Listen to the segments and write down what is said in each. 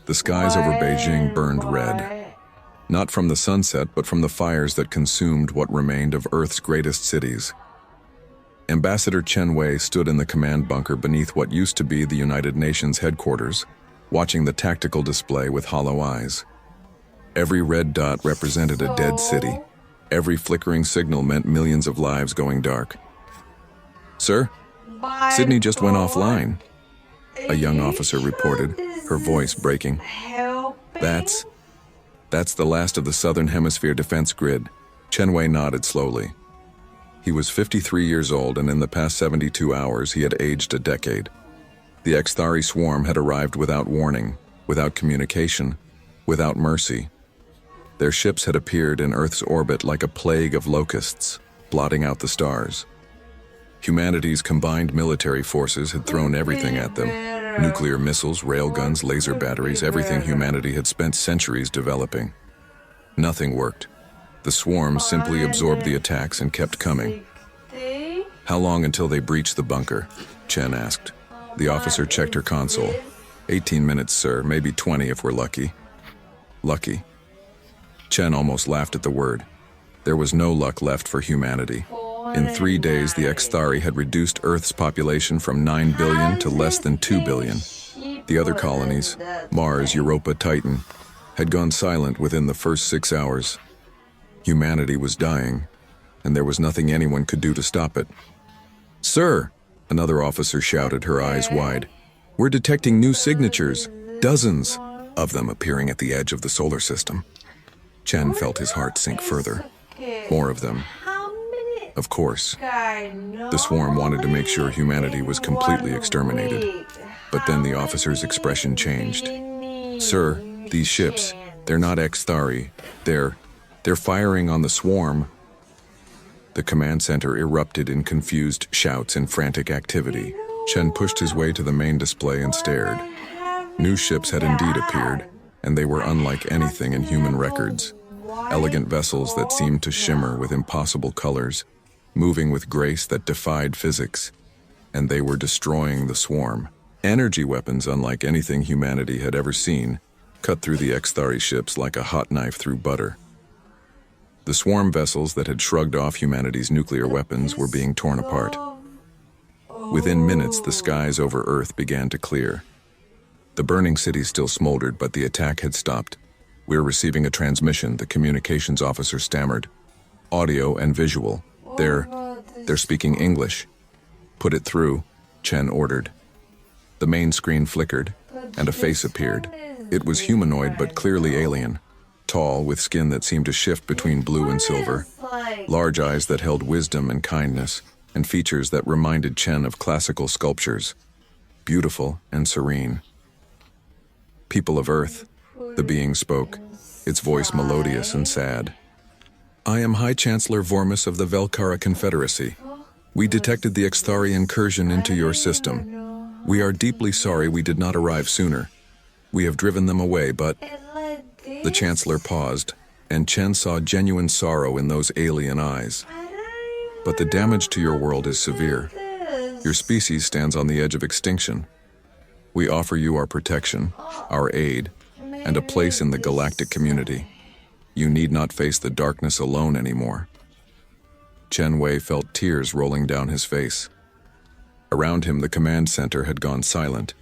The skies over Beijing burned red, not from the sunset but from the fires that consumed what remained of Earth's greatest cities. Ambassador Chen Wei stood in the command bunker beneath what used to be the United Nations headquarters, watching the tactical display with hollow eyes. Every red dot represented a dead city. Every flickering signal meant millions of lives going dark. "Sir, Sydney just went offline," a young officer reported, her voice breaking. That's the last of the Southern Hemisphere defense grid." Chen Wei nodded slowly. He was 53 years old, and in the past 72 hours he had aged a decade. The Xthari swarm had arrived without warning, without communication, without mercy. Their ships had appeared in Earth's orbit like a plague of locusts, blotting out the stars. Humanity's combined military forces had thrown everything at them. Nuclear missiles, railguns, laser batteries, everything humanity had spent centuries developing. Nothing worked. The swarm simply absorbed the attacks and kept coming. "How long until they breach the bunker?" Chen asked. The officer checked her console. 18 minutes, sir, maybe 20 if we're lucky." Lucky? Chen almost laughed at the word. There was no luck left for humanity. In 3 days, the Xthari had reduced Earth's population from 9 billion to less than 2 billion. The other colonies, Mars, Europa, Titan, had gone silent within the first 6 hours. Humanity was dying, and there was nothing anyone could do to stop it. "Sir," another officer shouted, her eyes wide, "we're detecting new signatures, dozens of them appearing at the edge of the solar system." Chen felt his heart sink further. More of them. Of course. The swarm wanted to make sure humanity was completely exterminated. But then the officer's expression changed. "Sir, these ships, they're not Xthari. They're firing on the swarm." The command center erupted in confused shouts and frantic activity. Chen pushed his way to the main display and stared. New ships had indeed appeared, and they were unlike anything in human records. Elegant vessels that seemed to shimmer with impossible colors, moving with grace that defied physics, and they were destroying the swarm. Energy weapons unlike anything humanity had ever seen cut through the Xthari ships like a hot knife through butter. The swarm vessels that had shrugged off humanity's nuclear weapons were being torn apart. Within minutes, the skies over Earth began to clear. The burning city still smoldered, but the attack had stopped. "We're receiving a transmission," the communications officer stammered. "Audio and visual. They're speaking English." "Put it through," Chen ordered. The main screen flickered, and a face appeared. It was humanoid but clearly alien. Tall, with skin that seemed to shift between blue and silver. Large eyes that held wisdom and kindness, and features that reminded Chen of classical sculptures. Beautiful and serene. "People of Earth," the being spoke, its voice melodious and sad. "I am High Chancellor Vormis of the Velkara Confederacy. We detected the Xthari incursion into your system. We are deeply sorry we did not arrive sooner. We have driven them away, but..." The Chancellor paused, and Chen saw genuine sorrow in those alien eyes. "But the damage to your world is severe. Your species stands on the edge of extinction. We offer you our protection, our aid, and a place in the galactic community. You need not face the darkness alone anymore." Chen Wei felt tears rolling down his face. Around him, the command center had gone silent.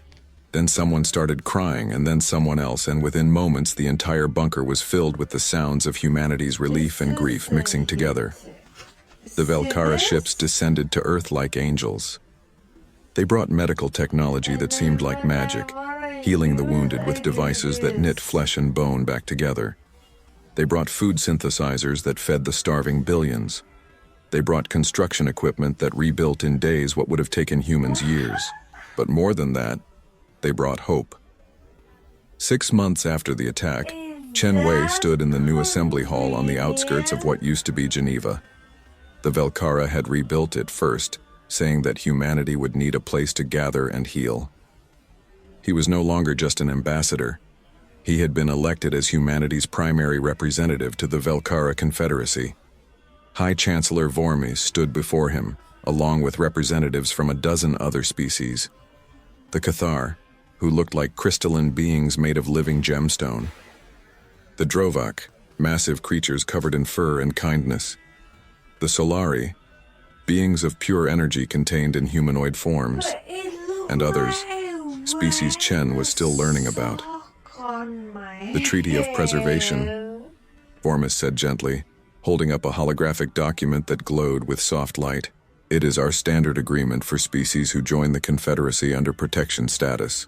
Then someone started crying, and then someone else, and within moments the entire bunker was filled with the sounds of humanity's relief and grief mixing together. The Velkara ships descended to Earth like angels. They brought medical technology that seemed like magic, healing the wounded with devices that knit flesh and bone back together. They brought food synthesizers that fed the starving billions. They brought construction equipment that rebuilt in days what would have taken humans years. But more than that, they brought hope. 6 months after the attack, Chen Wei stood in the new assembly hall on the outskirts of what used to be Geneva. The Velkara had rebuilt it first, saying that humanity would need a place to gather and heal. He was no longer just an ambassador. He had been elected as humanity's primary representative to the Velkara Confederacy. High Chancellor Vormis stood before him, along with representatives from a dozen other species. The Cathar, who looked like crystalline beings made of living gemstone. The Drovak, massive creatures covered in fur and kindness. The Solari, beings of pure energy contained in humanoid forms. And others, species Chen was still learning about. The Treaty of Preservation, Vormis said gently, holding up a holographic document that glowed with soft light. It is our standard agreement for species who join the Confederacy under protection status.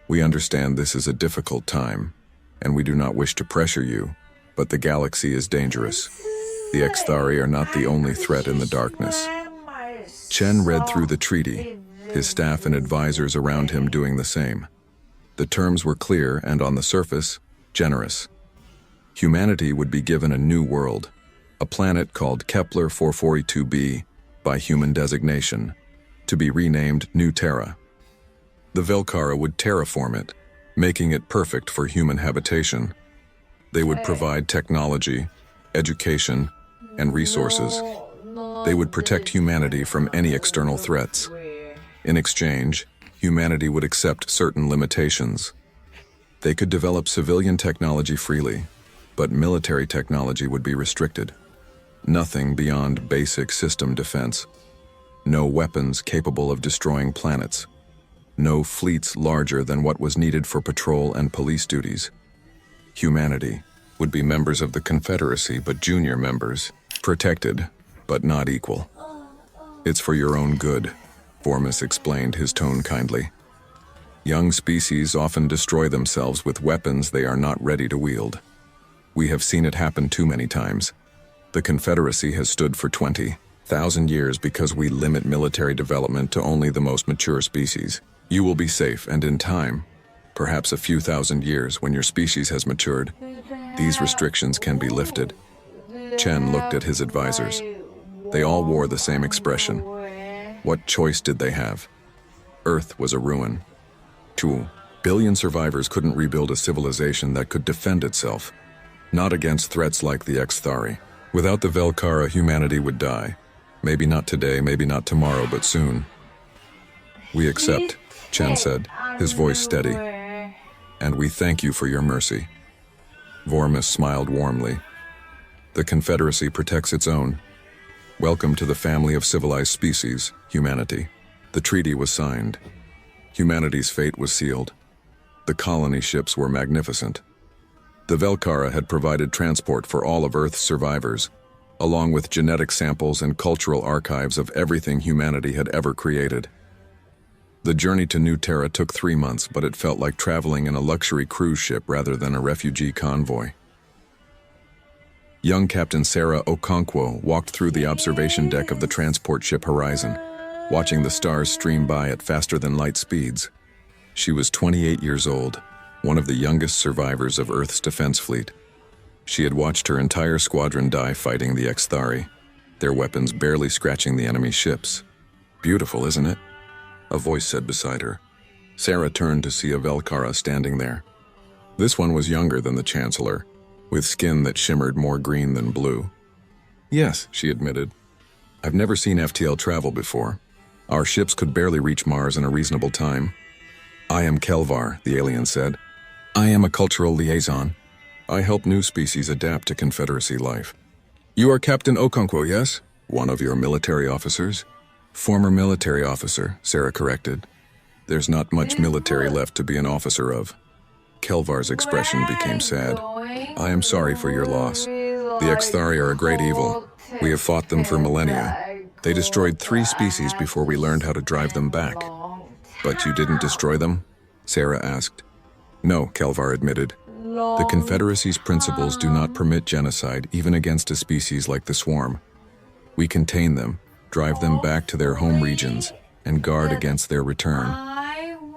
We understand this is a difficult time, and we do not wish to pressure you, but the galaxy is dangerous. The Xthari are not the only threat in the darkness. Chen read through the treaty, his staff and advisors around him doing the same. The terms were clear and, on the surface, generous. Humanity would be given a new world, a planet called Kepler 442b by human designation, to be renamed New Terra. The Velkara would terraform it, making it perfect for human habitation. They would provide technology, education, and resources. They would protect humanity from any external threats. In exchange, humanity would accept certain limitations. They could develop civilian technology freely, but military technology would be restricted. Nothing beyond basic system defense. No weapons capable of destroying planets. No fleets larger than what was needed for patrol and police duties. Humanity would be members of the Confederacy, but junior members, protected, but not equal. It's for your own good, Vormis explained, his tone kindly. Young species often destroy themselves with weapons they are not ready to wield. We have seen it happen too many times. The Confederacy has stood for 20,000 years because we limit military development to only the most mature species. You will be safe, and in time, perhaps a few thousand years when your species has matured, these restrictions can be lifted. Chen looked at his advisors. They all wore the same expression. What choice did they have? Earth was a ruin. 2 billion survivors couldn't rebuild a civilization that could defend itself, not against threats like the Xthari. Without the Velkara, humanity would die. Maybe not today, maybe not tomorrow, but soon. We accept, Chen said, his voice steady. And we thank you for your mercy. Vormis smiled warmly. The Confederacy protects its own. Welcome to the family of civilized species, humanity. The treaty was signed. Humanity's fate was sealed. The colony ships were magnificent. The Velkara had provided transport for all of Earth's survivors, along with genetic samples and cultural archives of everything humanity had ever created. The journey to New Terra took 3 months, but it felt like traveling in a luxury cruise ship rather than a refugee convoy. Young Captain Sarah Okonkwo walked through the observation deck of the transport ship Horizon, watching the stars stream by at faster-than-light speeds. She was 28 years old, one of the youngest survivors of Earth's defense fleet. She had watched her entire squadron die fighting the Xthari, their weapons barely scratching the enemy ships. Beautiful, isn't it? A voice said beside her. Sarah turned to see a Velkara standing there. This one was younger than the Chancellor, with skin that shimmered more green than blue. Yes, she admitted. I've never seen FTL travel before. Our ships could barely reach Mars in a reasonable time. I am Kelvar, the alien said. I am a cultural liaison. I help new species adapt to Confederacy life. You are Captain Okonkwo, yes? One of your military officers? Former military officer, Sarah corrected. There's not much military left to be an officer of. Kelvar's expression became sad. I am sorry for your loss. The Xthari are a great evil. We have fought them for millennia. They destroyed 3 species before we learned how to drive them back. But you didn't destroy them? Sarah asked. No, Kelvar admitted. The Confederacy's principles do not permit genocide even against a species like the Swarm. We contain them, drive them back to their home regions, and guard against their return.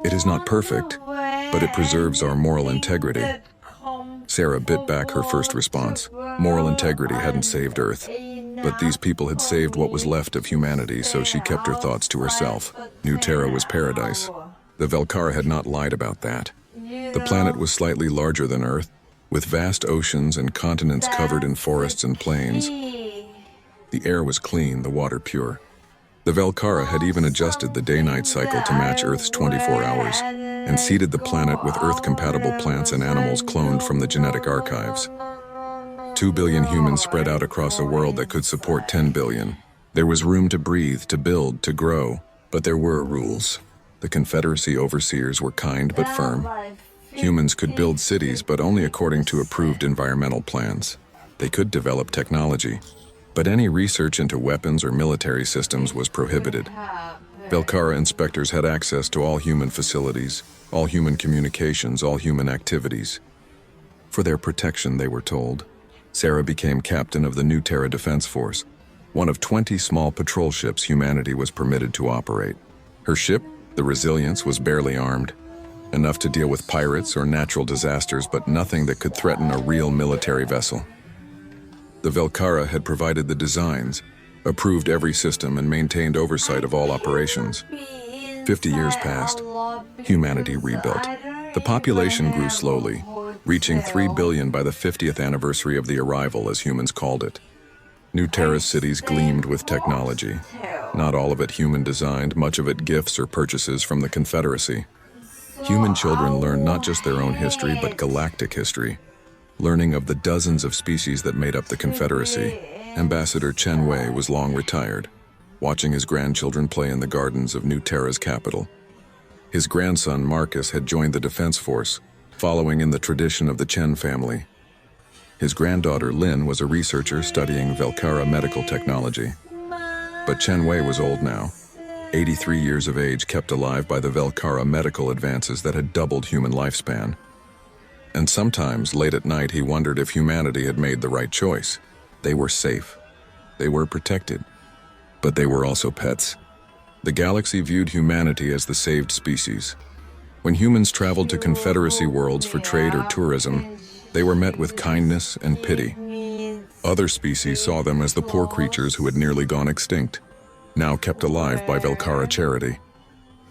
It is not perfect, but it preserves our moral integrity. Sarah bit back her first response. Moral integrity hadn't saved Earth, but these people had saved what was left of humanity, so she kept her thoughts to herself. New Terra was paradise. The Velkara had not lied about that. The planet was slightly larger than Earth, with vast oceans and continents covered in forests and plains. The air was clean, the water pure. The Velkara had even adjusted the day-night cycle to match Earth's 24 hours. and seeded the planet with Earth-compatible plants and animals cloned from the genetic archives. 2 billion humans spread out across a world that could support 10 billion. There was room to breathe, to build, to grow, but there were rules. The Confederacy overseers were kind but firm. Humans could build cities, but only according to approved environmental plans. They could develop technology, but any research into weapons or military systems was prohibited. Velkara inspectors had access to all human facilities, all human communications, all human activities. For their protection, they were told. Sarah became captain of the New Terra Defense Force, one of 20 small patrol ships humanity was permitted to operate. Her ship, the Resilience, was barely armed, enough to deal with pirates or natural disasters, but nothing that could threaten a real military vessel. The Velkara had provided the designs, approved every system, and maintained oversight of all operations. 50 years passed. Humanity rebuilt. The population grew slowly, reaching 3 billion by the 50th anniversary of the arrival, as humans called it. New Terra's cities gleamed with technology. Not all of it human-designed, much of it gifts or purchases from the Confederacy. Human children learned not just their own history, but galactic history, learning of the dozens of species that made up the Confederacy. Ambassador Chen Wei was long retired, watching his grandchildren play in the gardens of New Terra's capital. His grandson Marcus had joined the Defense Force, following in the tradition of the Chen family. His granddaughter Lin was a researcher studying Velkara medical technology. But Chen Wei was old now, 83 years of age, kept alive by the Velkara medical advances that had doubled human lifespan. And sometimes, late at night, he wondered if humanity had made the right choice. They were safe. They were protected. But they were also pets. The galaxy viewed humanity as the saved species. When humans traveled to Confederacy worlds for trade or tourism, they were met with kindness and pity. Other species saw them as the poor creatures who had nearly gone extinct, now kept alive by Velkara charity.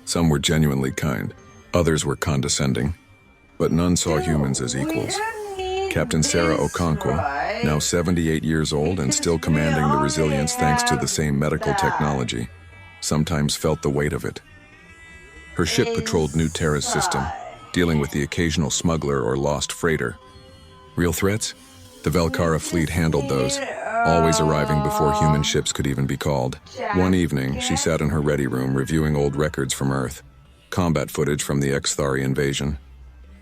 Some were genuinely kind, others were condescending, but none saw humans as equals. Captain Sarah Okonkwo, now 78 years old and still commanding the Resilience thanks to the same medical technology, sometimes felt the weight of it. Her ship patrolled New Terra's system, dealing with the occasional smuggler or lost freighter. Real threats? The Velkara fleet handled those, always arriving before human ships could even be called. One evening, she sat in her ready room reviewing old records from Earth, combat footage from the Xthari invasion.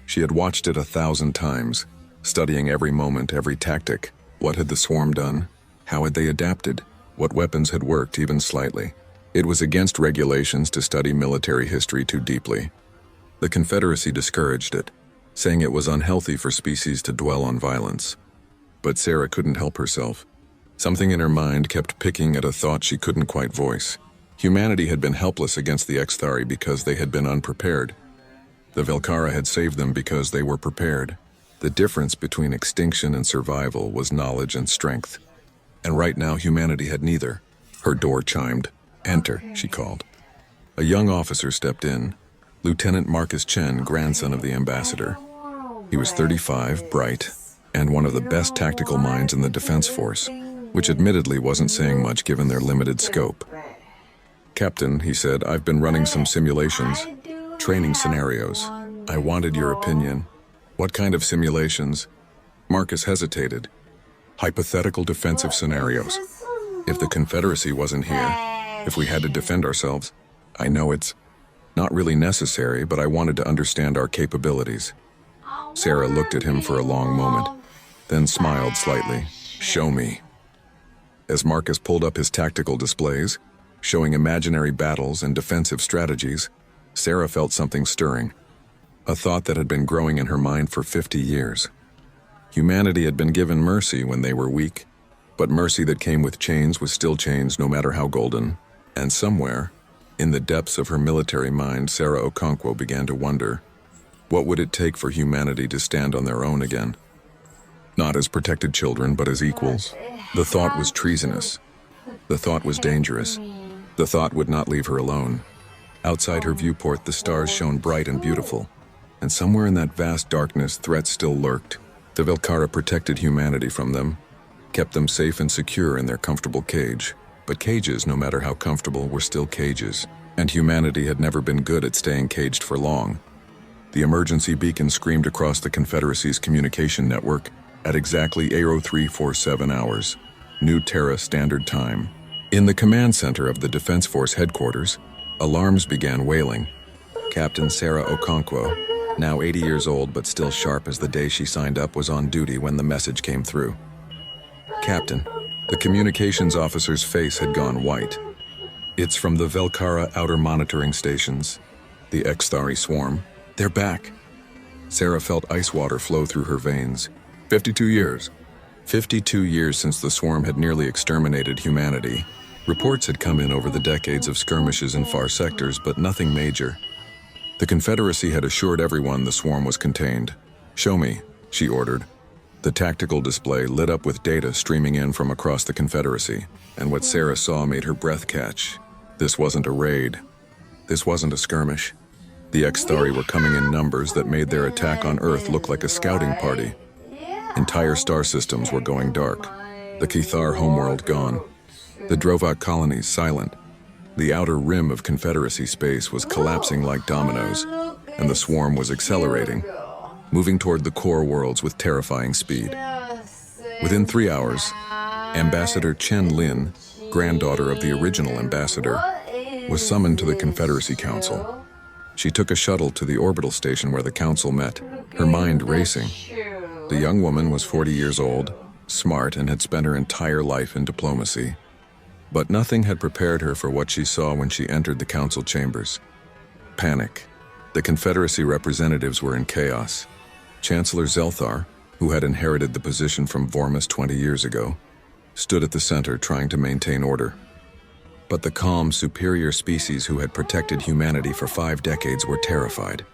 She had watched it 1,000 times, studying every moment, every tactic. What had the swarm done? How had they adapted? What weapons had worked, even slightly? It was against regulations to study military history too deeply. The Confederacy discouraged it, saying it was unhealthy for species to dwell on violence. But Sarah couldn't help herself. Something in her mind kept picking at a thought she couldn't quite voice. Humanity had been helpless against the Xthari because they had been unprepared. The Velkara had saved them because they were prepared. The difference between extinction and survival was knowledge and strength. And right now humanity had neither. Her door chimed. "Enter," she called. A young officer stepped in, Lieutenant Marcus Chen, grandson of the ambassador. He was 35, bright, and one of the best tactical minds in the Defense Force, which admittedly wasn't saying much given their limited scope. "Captain," he said, "I've been running some simulations, training scenarios. I wanted your opinion." "What kind of simulations?" Marcus hesitated. "Hypothetical defensive scenarios. If the Confederacy wasn't here, if we had to defend ourselves. I know it's not really necessary, but I wanted to understand our capabilities." Sarah looked at him for a long moment, then smiled slightly. "Show me." As Marcus pulled up his tactical displays, showing imaginary battles and defensive strategies, Sarah felt something stirring, a thought that had been growing in her mind for 50 years. Humanity had been given mercy when they were weak, but mercy that came with chains was still chains no matter how golden. And somewhere, in the depths of her military mind, Sarah Okonkwo began to wonder, what would it take for humanity to stand on their own again? Not as protected children, but as equals. The thought was treasonous. The thought was dangerous. The thought would not leave her alone. Outside her viewport, the stars shone bright and beautiful, and somewhere in that vast darkness, threats still lurked. The Velkara protected humanity from them, kept them safe and secure in their comfortable cage. But cages, no matter how comfortable, were still cages, and humanity had never been good at staying caged for long. The emergency beacon screamed across the Confederacy's communication network at exactly 0347 hours, New Terra Standard Time. In the command center of the Defense Force headquarters, alarms began wailing. Captain Sarah Okonkwo, now 80 years old but still sharp as the day she signed up, was on duty when the message came through. Captain, the communications officer's face had gone white. It's from the Velkara outer monitoring stations. The Xthari swarm. They're back. Sarah felt ice water flow through her veins. 52 years. 52 years since the swarm had nearly exterminated humanity. Reports had come in over the decades of skirmishes in far sectors, but nothing major. The Confederacy had assured everyone the swarm was contained. "Show me," she ordered. The tactical display lit up with data streaming in from across the Confederacy, and what Sarah saw made her breath catch. This wasn't a raid. This wasn't a skirmish. The Xthari were coming in numbers that made their attack on Earth look like a scouting party. Entire star systems were going dark. The Kithar homeworld gone. The Drovak colonies silent. The outer rim of Confederacy space was collapsing like dominoes, and the swarm was accelerating, moving toward the core worlds with terrifying speed. Within 3 hours, Ambassador Chen Lin, granddaughter of the original ambassador, was summoned to the Confederacy Council. She took a shuttle to the orbital station where the council met, her mind racing. The young woman was 40 years old, smart, and had spent her entire life in diplomacy. But nothing had prepared her for what she saw when she entered the council chambers. Panic. The Confederacy representatives were in chaos. Chancellor Zelthar, who had inherited the position from Vormus 20 years ago, stood at the center trying to maintain order. But the calm, superior species who had protected humanity for 5 decades were terrified.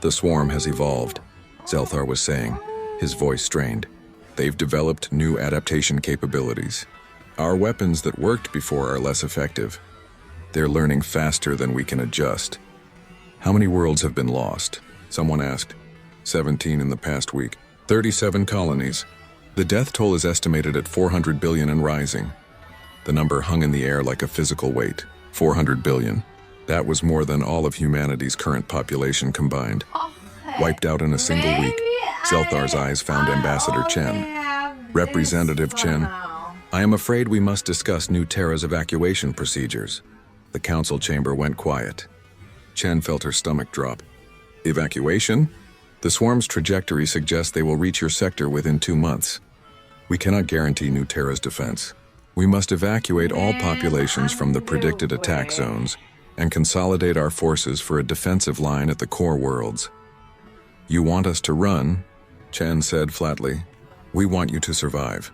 "The swarm has evolved," Zelthar was saying, his voice strained. "They've developed new adaptation capabilities. Our weapons that worked before are less effective. They're learning faster than we can adjust." "How many worlds have been lost?" someone asked. 17 in the past week. 37 colonies. The death toll is estimated at 400 billion and rising. The number hung in the air like a physical weight. 400 billion. That was more than all of humanity's current population combined. Wiped out in a single week. Zelthar's eyes found Ambassador Chen. "Representative Chen, I am afraid we must discuss New Terra's evacuation procedures." The council chamber went quiet. Chen felt her stomach drop. "Evacuation? The swarm's trajectory suggests they will reach your sector within 2 months. We cannot guarantee New Terra's defense. We must evacuate all populations from the predicted attack zones and consolidate our forces for a defensive line at the core worlds." "You want us to run," Chen said flatly. "We want you to survive."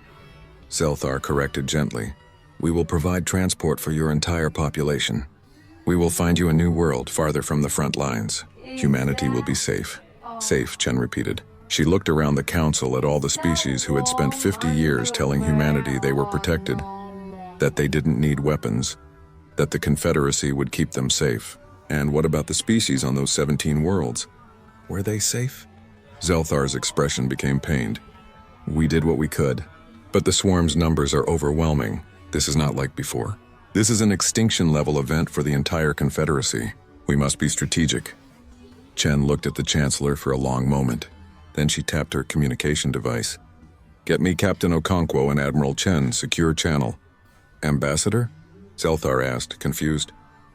Zelthar corrected gently. "We will provide transport for your entire population. We will find you a new world farther from the front lines. Humanity will be safe." "Safe," Chen repeated. She looked around the council at all the species who had spent 50 years telling humanity they were protected, that they didn't need weapons, that the Confederacy would keep them safe. And what about the species on those 17 worlds? Were they safe? Zelthar's expression became pained. "We did what we could, but the swarm's numbers are overwhelming. This is not like before. This is an extinction-level event for the entire Confederacy. We must be strategic." Chen looked at the Chancellor for a long moment. Then she tapped her communication device. "Get me Captain Okonkwo and Admiral Chen, secure channel." "Ambassador?" Zelthar asked, confused.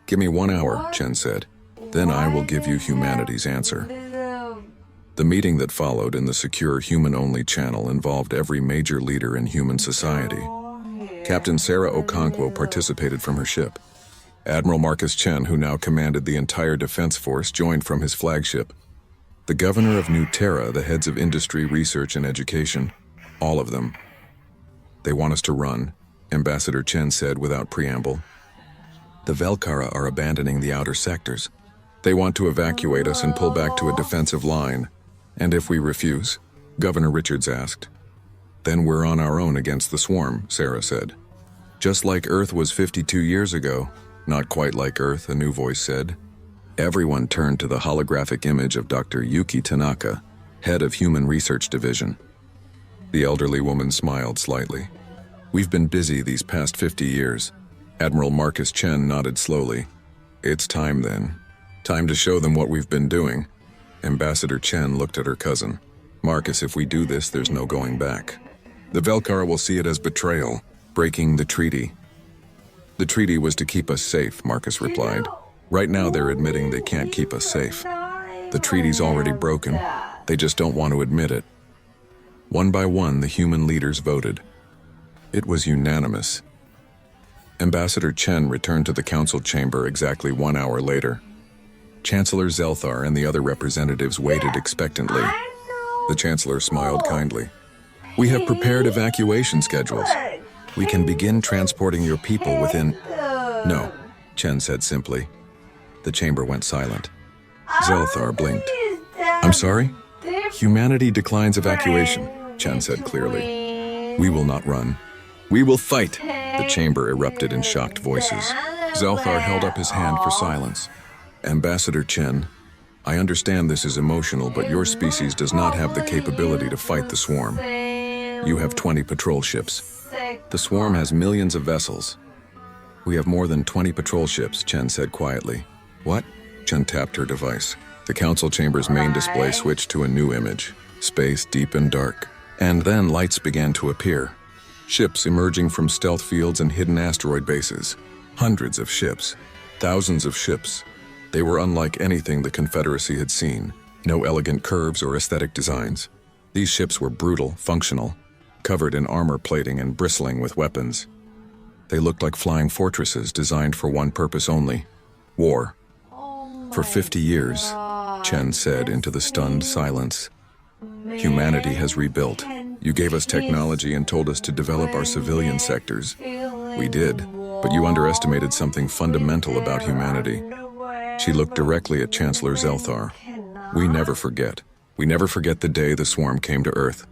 "Give me 1 hour," Chen said. "Then I will give you humanity's answer." The meeting that followed in the secure human-only channel involved every major leader in human society. Captain Sarah Okonkwo participated from her ship. Admiral Marcus Chen, who now commanded the entire defense force, joined from his flagship. The governor of New Terra, the heads of industry, research, and education, all of them. "They want us to run," Ambassador Chen said without preamble. "The Velkara are abandoning the outer sectors. They want to evacuate us and pull back to a defensive line. And if we refuse?" Governor Richards asked. "Then we're on our own against the swarm," Sarah said. "Just like Earth was 52 years ago." "Not quite like Earth," a new voice said. Everyone turned to the holographic image of Dr. Yuki Tanaka, head of Human Research Division. The elderly woman smiled slightly. "We've been busy these past 50 years. Admiral Marcus Chen nodded slowly. "It's time then. Time to show them what we've been doing." Ambassador Chen looked at her cousin. Marcus, if we do this, there's no going back. The Velkar will see it as betrayal, breaking the treaty. The treaty was to keep us safe, Marcus replied. Right now they're admitting they can't keep us safe. The treaty's already broken. They just don't want to admit it. One by one, the human leaders voted. It was unanimous. Ambassador Chen returned to the council chamber exactly 1 hour later. Chancellor Zelthar and the other representatives waited expectantly. The Chancellor smiled kindly. We have prepared evacuation schedules. We can begin transporting your people within... No, Chen said simply. The chamber went silent. Zelthar blinked. I'm sorry? Humanity declines evacuation, Chen said clearly. We will not run. We will fight. The chamber erupted in shocked voices. Zelthar held up his hand for silence. Ambassador Chen, I understand this is emotional, but your species does not have the capability to fight the swarm. You have 20 patrol ships. The swarm has millions of vessels. We have more than 20 patrol ships, Chen said quietly. What? Chen tapped her device. The council chamber's main display switched to a new image. Space deep and dark. And then lights began to appear. Ships emerging from stealth fields and hidden asteroid bases. Hundreds of ships. Thousands of ships. They were unlike anything the Confederacy had seen. No elegant curves or aesthetic designs. These ships were brutal, functional, covered in armor plating and bristling with weapons. They looked like flying fortresses designed for one purpose only: war. For 50 years, Chen said into the stunned silence, humanity has rebuilt. You gave us technology and told us to develop our civilian sectors. We did, but you underestimated something fundamental about humanity. She looked directly at Chancellor Zelthar. We never forget. We never forget the day the swarm came to Earth.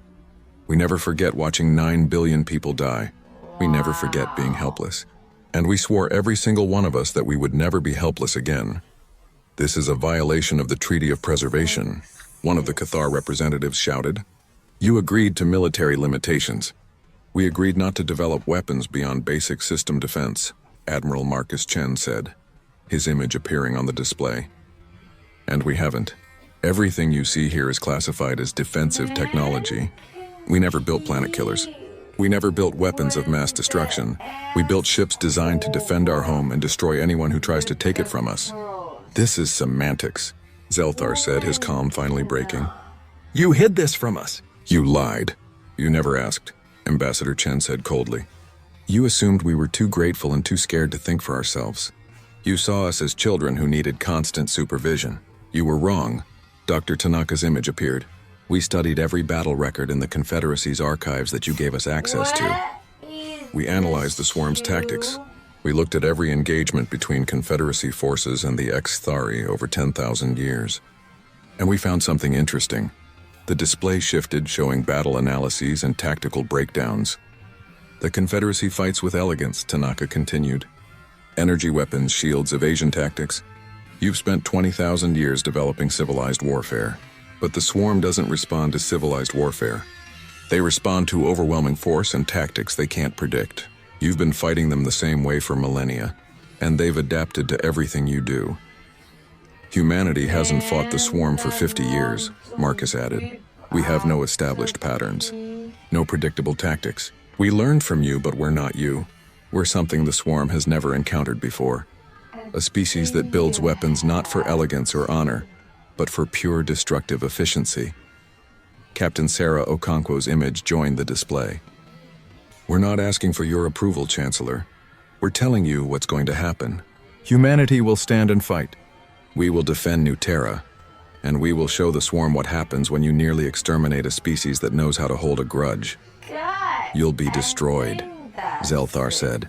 We never forget watching 9 billion people die. We never forget being helpless. And we swore, every single one of us, that we would never be helpless again. This is a violation of the Treaty of Preservation, one of the Cathar representatives shouted. You agreed to military limitations. We agreed not to develop weapons beyond basic system defense, Admiral Marcus Chen said, his image appearing on the display. And we haven't. Everything you see here is classified as defensive technology. We never built planet killers. We never built weapons of mass destruction. We built ships designed to defend our home and destroy anyone who tries to take it from us. This is semantics, Zelthar said, his calm finally breaking. You hid this from us. You lied. You never asked, Ambassador Chen said coldly. You assumed we were too grateful and too scared to think for ourselves. You saw us as children who needed constant supervision. You were wrong. Dr. Tanaka's image appeared. We studied every battle record in the Confederacy's archives that you gave us access to. We analyzed the swarm's tactics. We looked at every engagement between Confederacy forces and the ex-Thari over 10,000 years. And we found something interesting. The display shifted, showing battle analyses and tactical breakdowns. The Confederacy fights with elegance, Tanaka continued. Energy weapons, shields, evasion tactics. You've spent 20,000 years developing civilized warfare. But the swarm doesn't respond to civilized warfare. They respond to overwhelming force and tactics they can't predict. You've been fighting them the same way for millennia, and they've adapted to everything you do. Humanity hasn't fought the swarm for 50 years, Marcus added. We have no established patterns, no predictable tactics. We learned from you, but we're not you. We're something the swarm has never encountered before. A species that builds weapons not for elegance or honor, but for pure destructive efficiency. Captain Sarah Okonkwo's image joined the display. We're not asking for your approval, Chancellor. We're telling you what's going to happen. Humanity will stand and fight. We will defend New Terra, and we will show the swarm what happens when you nearly exterminate a species that knows how to hold a grudge. You'll be destroyed, Zelthar said,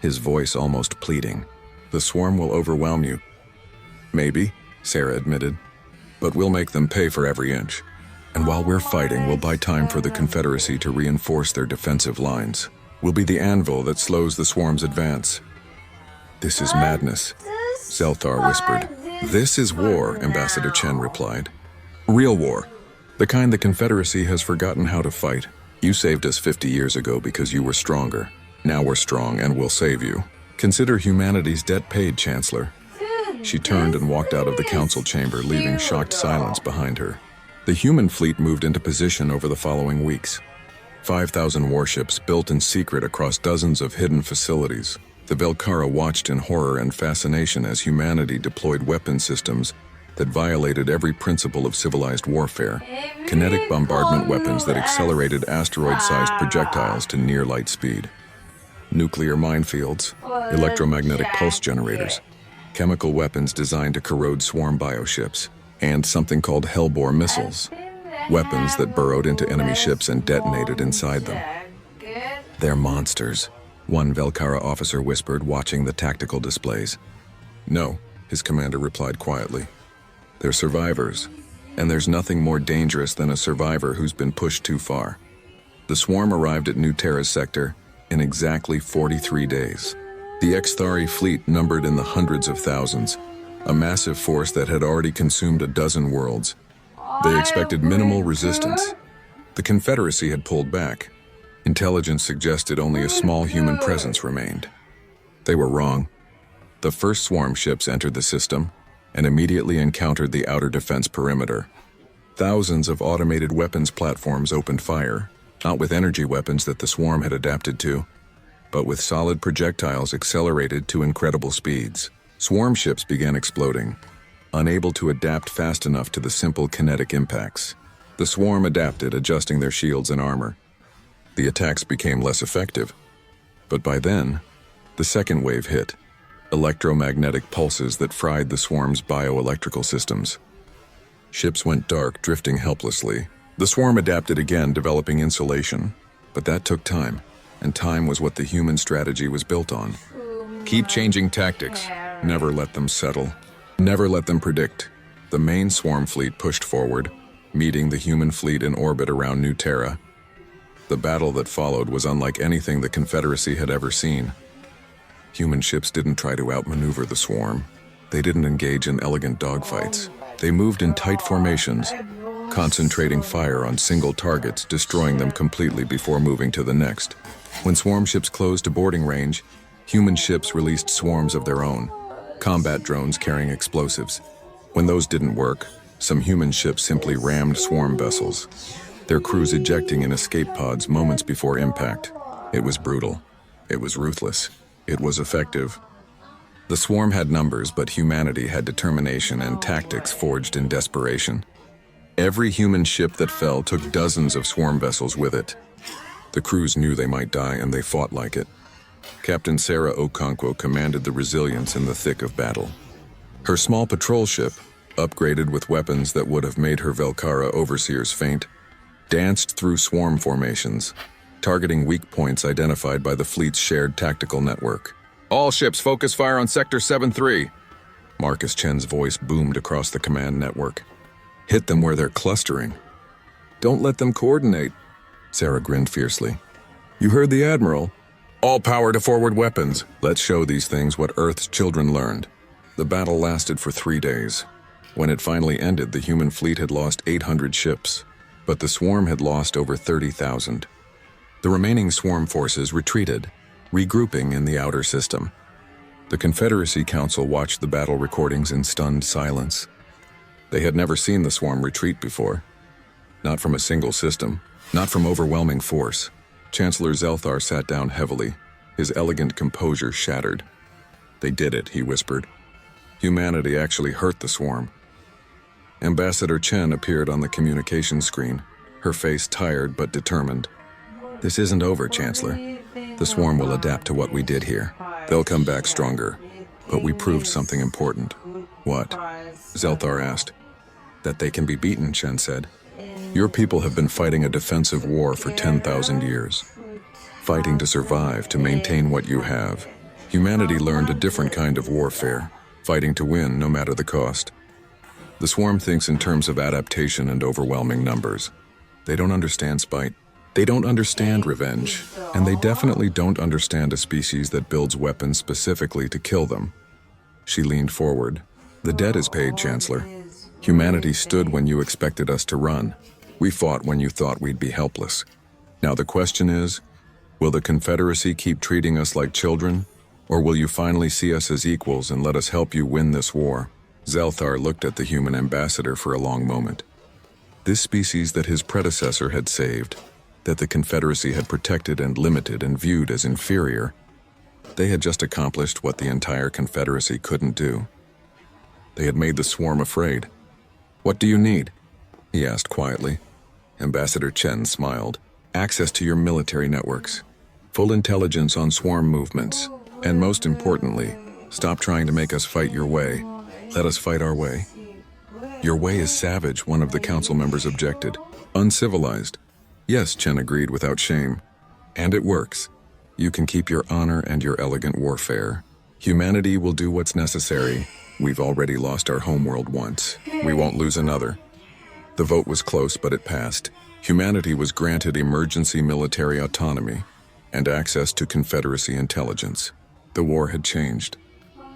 his voice almost pleading. The swarm will overwhelm you. Maybe, Sarah admitted, but we'll make them pay for every inch. And while we're fighting, we'll buy time for the Confederacy to reinforce their defensive lines. We'll be the anvil that slows the swarm's advance. This is madness, Zelthar whispered. This is war, Ambassador Chen replied. Real war. The kind the Confederacy has forgotten how to fight. You saved us 50 years ago because you were stronger. Now we're strong and we'll save you. Consider humanity's debt paid, Chancellor. She turned and walked out of the council chamber, leaving shocked silence behind her. The human fleet moved into position over the following weeks. 5,000 warships built in secret across dozens of hidden facilities. The Velkara watched in horror and fascination as humanity deployed weapon systems that violated every principle of civilized warfare. Kinetic bombardment weapons that accelerated asteroid-sized projectiles to near light speed. Nuclear minefields, electromagnetic pulse generators, chemical weapons designed to corrode swarm bioships, and something called Hellbore missiles, weapons that burrowed into enemy ships and detonated inside them. "They're monsters," one Velkara officer whispered, watching the tactical displays. "No," his commander replied quietly. "They're survivors, and there's nothing more dangerous than a survivor who's been pushed too far." The swarm arrived at New Terra's sector in exactly 43 days. The Xthari fleet numbered in the hundreds of thousands, a massive force that had already consumed a dozen worlds. They expected minimal resistance. The Confederacy had pulled back. Intelligence suggested only a small human presence remained. They were wrong. The first swarm ships entered the system and immediately encountered the outer defense perimeter. Thousands of automated weapons platforms opened fire, not with energy weapons that the swarm had adapted to, but with solid projectiles accelerated to incredible speeds. Swarm ships began exploding, unable to adapt fast enough to the simple kinetic impacts. The swarm adapted, adjusting their shields and armor. The attacks became less effective, but by then, the second wave hit, electromagnetic pulses that fried the swarm's bioelectrical systems. Ships went dark, drifting helplessly. The swarm adapted again, developing insulation, but that took time, and time was what the human strategy was built on. Keep changing tactics. Never let them settle. Never let them predict. The main swarm fleet pushed forward, meeting the human fleet in orbit around New Terra. The battle that followed was unlike anything the Confederacy had ever seen. Human ships didn't try to outmaneuver the swarm. They didn't engage in elegant dogfights. They moved in tight formations, concentrating fire on single targets, destroying them completely before moving to the next. When swarm ships closed to boarding range, human ships released swarms of their own, combat drones carrying explosives. When those didn't work, some human ships simply rammed swarm vessels, their crews ejecting in escape pods moments before impact. It was brutal. It was ruthless. It was effective. The swarm had numbers, but humanity had determination and tactics forged in desperation. Every human ship that fell took dozens of swarm vessels with it. The crews knew they might die, and they fought like it. Captain Sarah Okonkwo commanded the resilience in the thick of battle. Her small patrol ship, upgraded with weapons that would have made her Velkara overseers faint, danced through swarm formations, targeting weak points identified by the fleet's shared tactical network. "All ships focus fire on Sector 7-3. Marcus Chen's voice boomed across the command network. "Hit them where they're clustering. Don't let them coordinate." Sarah grinned fiercely. "You heard the Admiral. All power to forward weapons. Let's show these things what Earth's children learned." The battle lasted for 3 days. When it finally ended, the human fleet had lost 800 ships, but the swarm had lost over 30,000. The remaining swarm forces retreated, regrouping in the outer system. The Confederacy Council watched the battle recordings in stunned silence. They had never seen the swarm retreat before. Not from a single system, not from overwhelming force. Chancellor Zelthar sat down heavily, his elegant composure shattered. "They did it," he whispered. "Humanity actually hurt the swarm." Ambassador Chen appeared on the communication screen, her face tired but determined. "This isn't over, Chancellor. The swarm will adapt to what we did here. They'll come back stronger. But we proved something important." "What?" Zelthar asked. "That they can be beaten," Chen said. "Your people have been fighting a defensive war for 10,000 years. Fighting to survive, to maintain what you have. Humanity learned a different kind of warfare, fighting to win no matter the cost. The swarm thinks in terms of adaptation and overwhelming numbers. They don't understand spite. They don't understand revenge, and they definitely don't understand a species that builds weapons specifically to kill them." She leaned forward. "The debt is paid, Chancellor. Humanity stood when you expected us to run. We fought when you thought we'd be helpless. Now the question is, will the Confederacy keep treating us like children, Or will you finally see us as equals and let us help you win this war? Zelthar looked at the human ambassador for a long moment. This species that his predecessor had saved, that the Confederacy had protected and limited and viewed as inferior, they had just accomplished what the entire Confederacy couldn't do. They had made the swarm afraid. "What do you need?" he asked quietly. Ambassador Chen smiled. "Access to your military networks, full intelligence on swarm movements, and most importantly, stop trying to make us fight your way. Let us fight our way." "Your way is savage," one of the council members objected. "Uncivilized." "Yes," Chen agreed without shame. "And it works. You can keep your honor and your elegant warfare. Humanity will do what's necessary. We've already lost our homeworld once. We won't lose another." The vote was close, but it passed. Humanity was granted emergency military autonomy and access to Confederacy intelligence. The war had changed.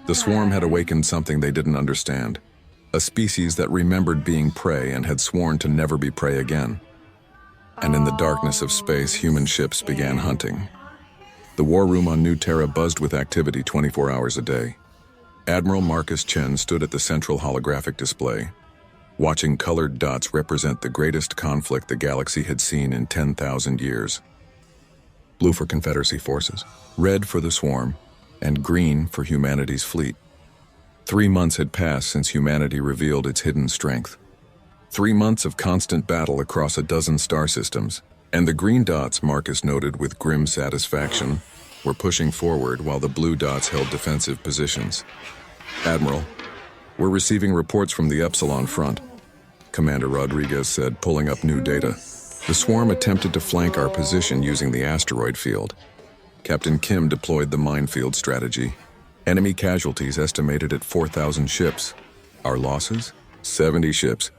The swarm had awakened something they didn't understand. A species that remembered being prey and had sworn to never be prey again. And in the darkness of space, human ships began hunting. The war room on New Terra buzzed with activity 24 hours a day. Admiral Marcus Chen stood at the central holographic display, watching colored dots represent the greatest conflict the galaxy had seen in 10,000 years. Blue for Confederacy forces, red for the swarm, and green for humanity's fleet. 3 months had passed since humanity revealed its hidden strength. 3 months of constant battle across a dozen star systems, and the green dots, Marcus noted with grim satisfaction, were pushing forward while the blue dots held defensive positions. "Admiral, we're receiving reports from the Epsilon front," Commander Rodriguez said, pulling up new data. "The swarm attempted to flank our position using the asteroid field. Captain Kim deployed the minefield strategy. Enemy casualties estimated at 4,000 ships. Our losses? 70 ships.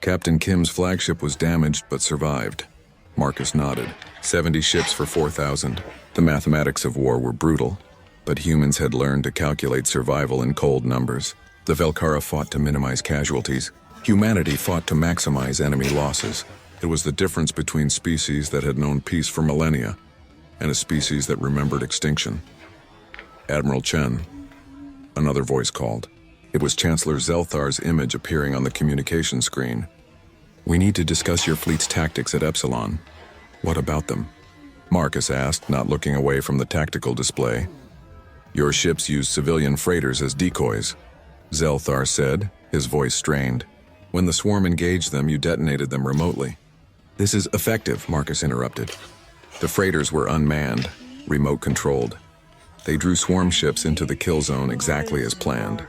Captain Kim's flagship was damaged but survived." Marcus nodded. 70 ships for 4,000. The mathematics of war were brutal, but humans had learned to calculate survival in cold numbers. The Velkara fought to minimize casualties. Humanity fought to maximize enemy losses. It was the difference between species that had known peace for millennia and a species that remembered extinction. "Admiral Chen," another voice called. It was Chancellor Zelthar's image appearing on the communication screen. "We need to discuss your fleet's tactics at Epsilon." "What about them?" Marcus asked, not looking away from the tactical display. "Your ships use civilian freighters as decoys," Zelthar said, his voice strained. "When the swarm engaged them, you detonated them remotely." "This is effective," Marcus interrupted. "The freighters were unmanned, remote-controlled. They drew swarm ships into the kill zone exactly as planned.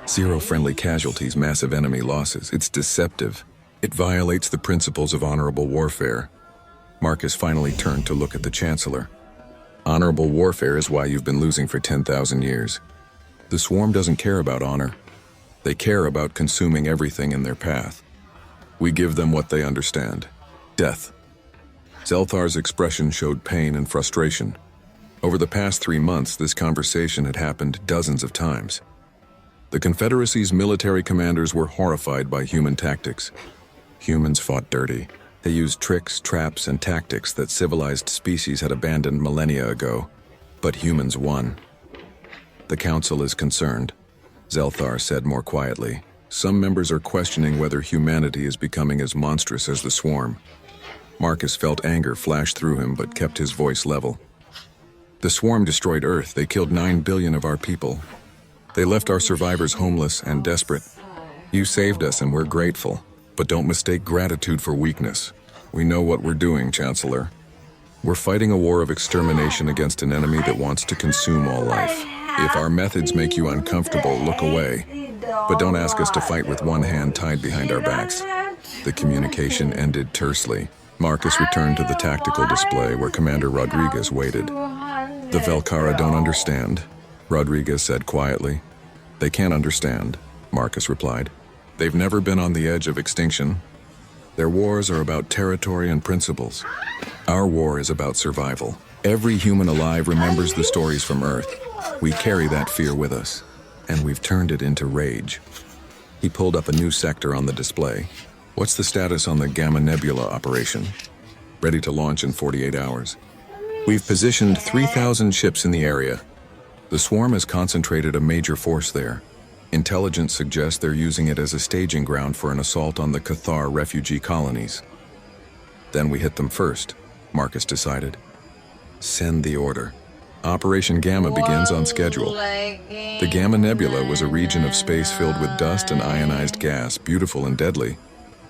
0 friendly casualties, massive enemy losses. It's deceptive. It violates the principles of honorable warfare." Marcus finally turned to look at the Chancellor. "Honorable warfare is why you've been losing for 10,000 years. The swarm doesn't care about honor. They care about consuming everything in their path. We give them what they understand: death." Zelthar's expression showed pain and frustration. Over the past 3 months, this conversation had happened dozens of times. The Confederacy's military commanders were horrified by human tactics. Humans fought dirty. They used tricks, traps, and tactics that civilized species had abandoned millennia ago. But humans won. "The Council is concerned," Zelthar said more quietly. "Some members are questioning whether humanity is becoming as monstrous as the swarm." Marcus felt anger flash through him but kept his voice level. "The swarm destroyed Earth. They killed 9 billion of our people. They left our survivors homeless and desperate. You saved us and we're grateful. But don't mistake gratitude for weakness. We know what we're doing, Chancellor. We're fighting a war of extermination against an enemy that wants to consume all life. If our methods make you uncomfortable, look away. But don't ask us to fight with one hand tied behind our backs." The communication ended tersely. Marcus returned to the tactical display where Commander Rodriguez waited. "The Velkara don't understand," Rodriguez said quietly. "They can't understand," Marcus replied. "They've never been on the edge of extinction. Their wars are about territory and principles. Our war is about survival. Every human alive remembers the stories from Earth. We carry that fear with us, and we've turned it into rage." He pulled up a new sector on the display. "What's the status on the Gamma Nebula operation?" "Ready to launch in 48 hours. We've positioned 3,000 ships in the area. The swarm has concentrated a major force there. Intelligence suggests they're using it as a staging ground for an assault on the Cathar refugee colonies. Then we hit them first, Marcus decided. Send the order. Operation Gamma begins on schedule. The Gamma Nebula was a region of space filled with dust and ionized gas, beautiful and deadly.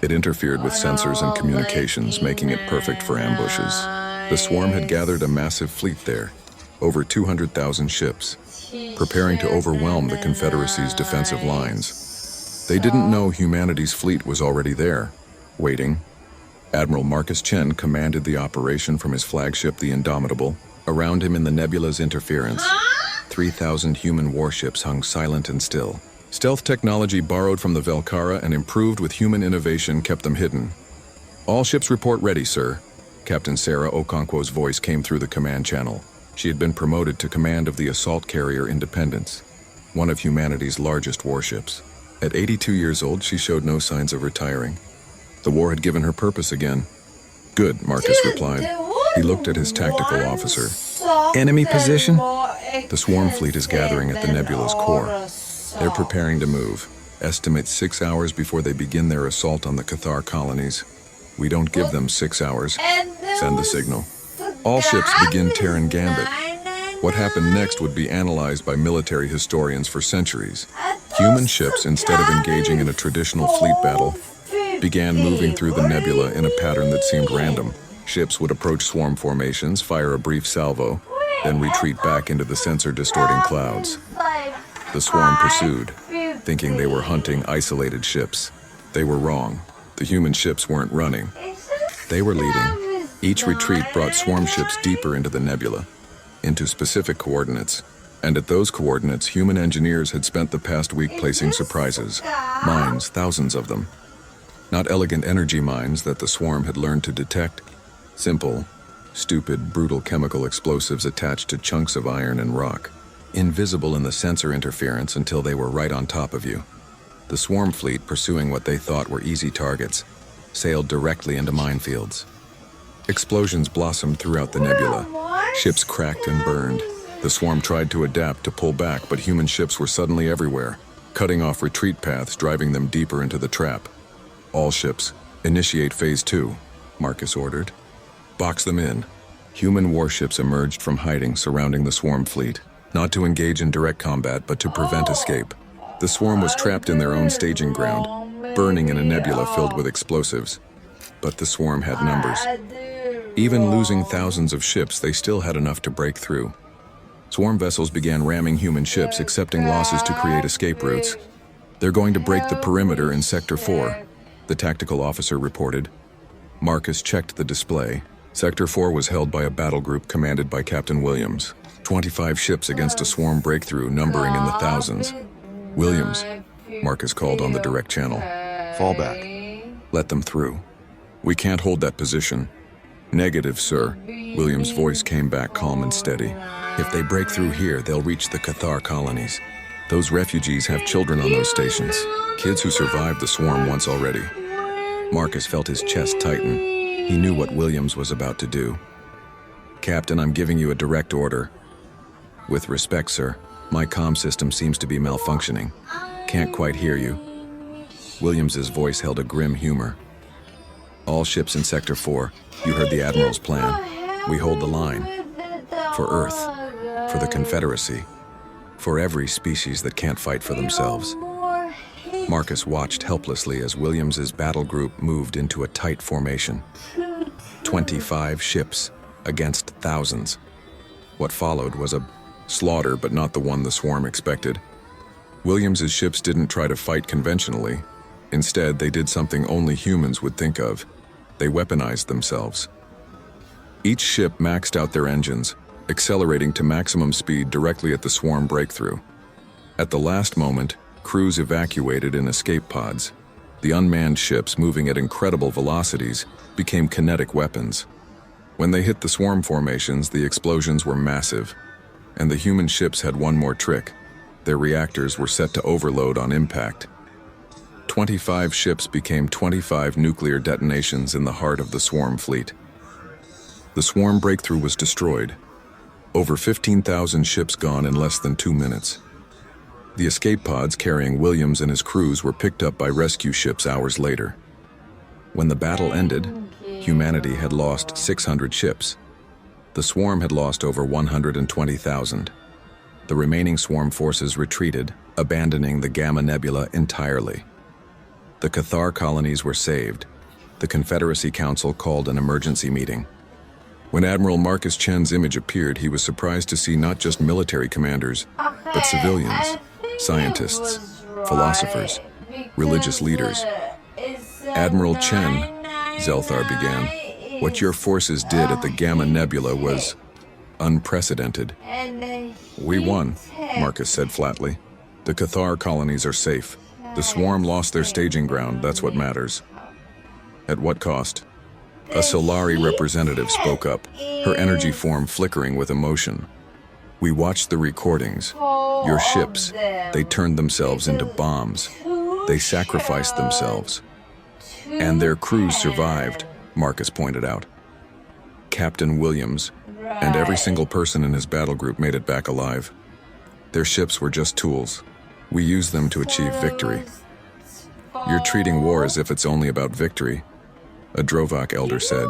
It interfered with sensors and communications, making it perfect for ambushes. The swarm had gathered a massive fleet there, over 200,000 ships, preparing to overwhelm the Confederacy's defensive lines. They didn't know humanity's fleet was already there, waiting. Admiral Marcus Chen commanded the operation from his flagship, the Indomitable. Around him in the nebula's interference, 3,000 human warships hung silent and still. Stealth technology borrowed from the Velkara and improved with human innovation kept them hidden. All ships report ready, sir. Captain Sarah Okonkwo's voice came through the command channel. She had been promoted to command of the assault carrier Independence, one of humanity's largest warships. At 82 years old, she showed no signs of retiring. The war had given her purpose again. Good, Marcus replied. He looked at his tactical officer. Enemy position? The swarm fleet is gathering at the nebula's core. They're preparing to move. Estimate 6 hours before they begin their assault on the Cathar colonies. We don't give them 6 hours. Send the signal. All ships begin Terran Gambit. What happened next would be analyzed by military historians for centuries. Human ships, instead of engaging in a traditional fleet battle, began moving through the nebula in a pattern that seemed random. Ships would approach swarm formations, fire a brief salvo, then retreat back into the sensor-distorting clouds. The swarm pursued, thinking they were hunting isolated ships. They were wrong. The human ships weren't running. They were leading. Each retreat brought swarm ships deeper into the nebula, into specific coordinates. And at those coordinates, human engineers had spent the past week placing surprises. Mines, thousands of them. Not elegant energy mines that the swarm had learned to detect. Simple, stupid, brutal chemical explosives attached to chunks of iron and rock, invisible in the sensor interference until they were right on top of you. The swarm fleet, pursuing what they thought were easy targets, sailed directly into minefields. Explosions blossomed throughout the nebula. Ships cracked and burned. The swarm tried to adapt, to pull back, but human ships were suddenly everywhere, cutting off retreat paths, driving them deeper into the trap. All ships, initiate Phase 2, Marcus ordered. Box them in. Human warships emerged from hiding surrounding the swarm fleet, not to engage in direct combat, but to prevent escape. The swarm was trapped in their own staging ground, burning in a nebula filled with explosives. But the swarm had numbers. Even losing thousands of ships, they still had enough to break through. Swarm vessels began ramming human ships, accepting losses to create escape routes. They're going to break the perimeter in Sector 4, the tactical officer reported. Marcus checked the display. Sector 4 was held by a battle group commanded by Captain Williams. 25 ships against a swarm breakthrough numbering in the thousands. Williams, Marcus called on the direct channel. Fall back. Let them through. We can't hold that position. Negative, sir. Williams' voice came back calm and steady. If they break through here, they'll reach the Cathar colonies. Those refugees have children on those stations. Kids who survived the swarm once already. Marcus felt his chest tighten. He knew what Williams was about to do. Captain, I'm giving you a direct order. With respect, sir, my comm system seems to be malfunctioning. Can't quite hear you. Williams's voice held a grim humor. All ships in Sector 4, you heard the Admiral's plan. We hold the line. For Earth, for the Confederacy, for every species that can't fight for themselves. Marcus watched helplessly as Williams's battle group moved into a tight formation. 25 ships against thousands. What followed was a slaughter, but not the one the swarm expected. Williams's ships didn't try to fight conventionally. Instead, they did something only humans would think of. They weaponized themselves. Each ship maxed out their engines, accelerating to maximum speed directly at the swarm breakthrough. At the last moment, crews evacuated in escape pods. The unmanned ships, moving at incredible velocities, became kinetic weapons. When they hit the swarm formations, the explosions were massive. And the human ships had one more trick. Their reactors were set to overload on impact. 25 ships became 25 nuclear detonations in the heart of the swarm fleet. The swarm breakthrough was destroyed. Over 15,000 ships gone in less than 2 minutes. The escape pods carrying Williams and his crews were picked up by rescue ships hours later. When the battle ended, humanity had lost 600 ships. The swarm had lost over 120,000. The remaining swarm forces retreated, abandoning the Gamma Nebula entirely. The Cathar colonies were saved. The Confederacy Council called an emergency meeting. When Admiral Marcus Chen's image appeared, he was surprised to see not just military commanders, but civilians, scientists, philosophers, religious leaders. Admiral Chen, Zelthar began, what your forces did at the Gamma Nebula was unprecedented. We won, Marcus said flatly. The Cathar colonies are safe. The swarm lost their staging ground, that's what matters. At what cost? A Solari representative spoke up, her energy form flickering with emotion. We watched the recordings. Your ships, they turned themselves into bombs. They sacrificed themselves. And their crews survived, Marcus pointed out. Captain Williams and every single person in his battle group made it back alive. Their ships were just tools. We used them to achieve victory. You're treating war as if it's only about victory, a Drovak elder said,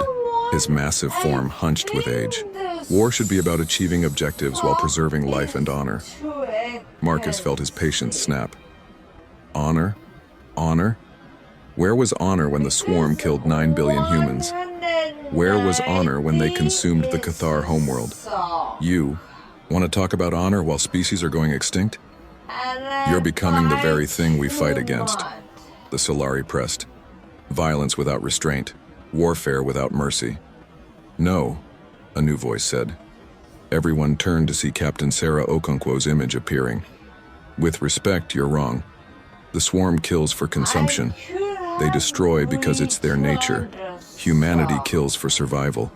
his massive form hunched with age. War should be about achieving objectives while preserving life and honor. Marcus felt his patience snap. Honor? Honor? Where was honor when the swarm killed 9 billion humans? Where was honor when they consumed the Cathar homeworld? You want to talk about honor while species are going extinct? You're becoming the very thing we fight against. The Solari pressed. Violence without restraint, warfare without mercy. No, a new voice said. Everyone turned to see Captain Sarah Okonkwo's image appearing. With respect, you're wrong. The swarm kills for consumption. They destroy because it's their nature. Humanity kills for survival.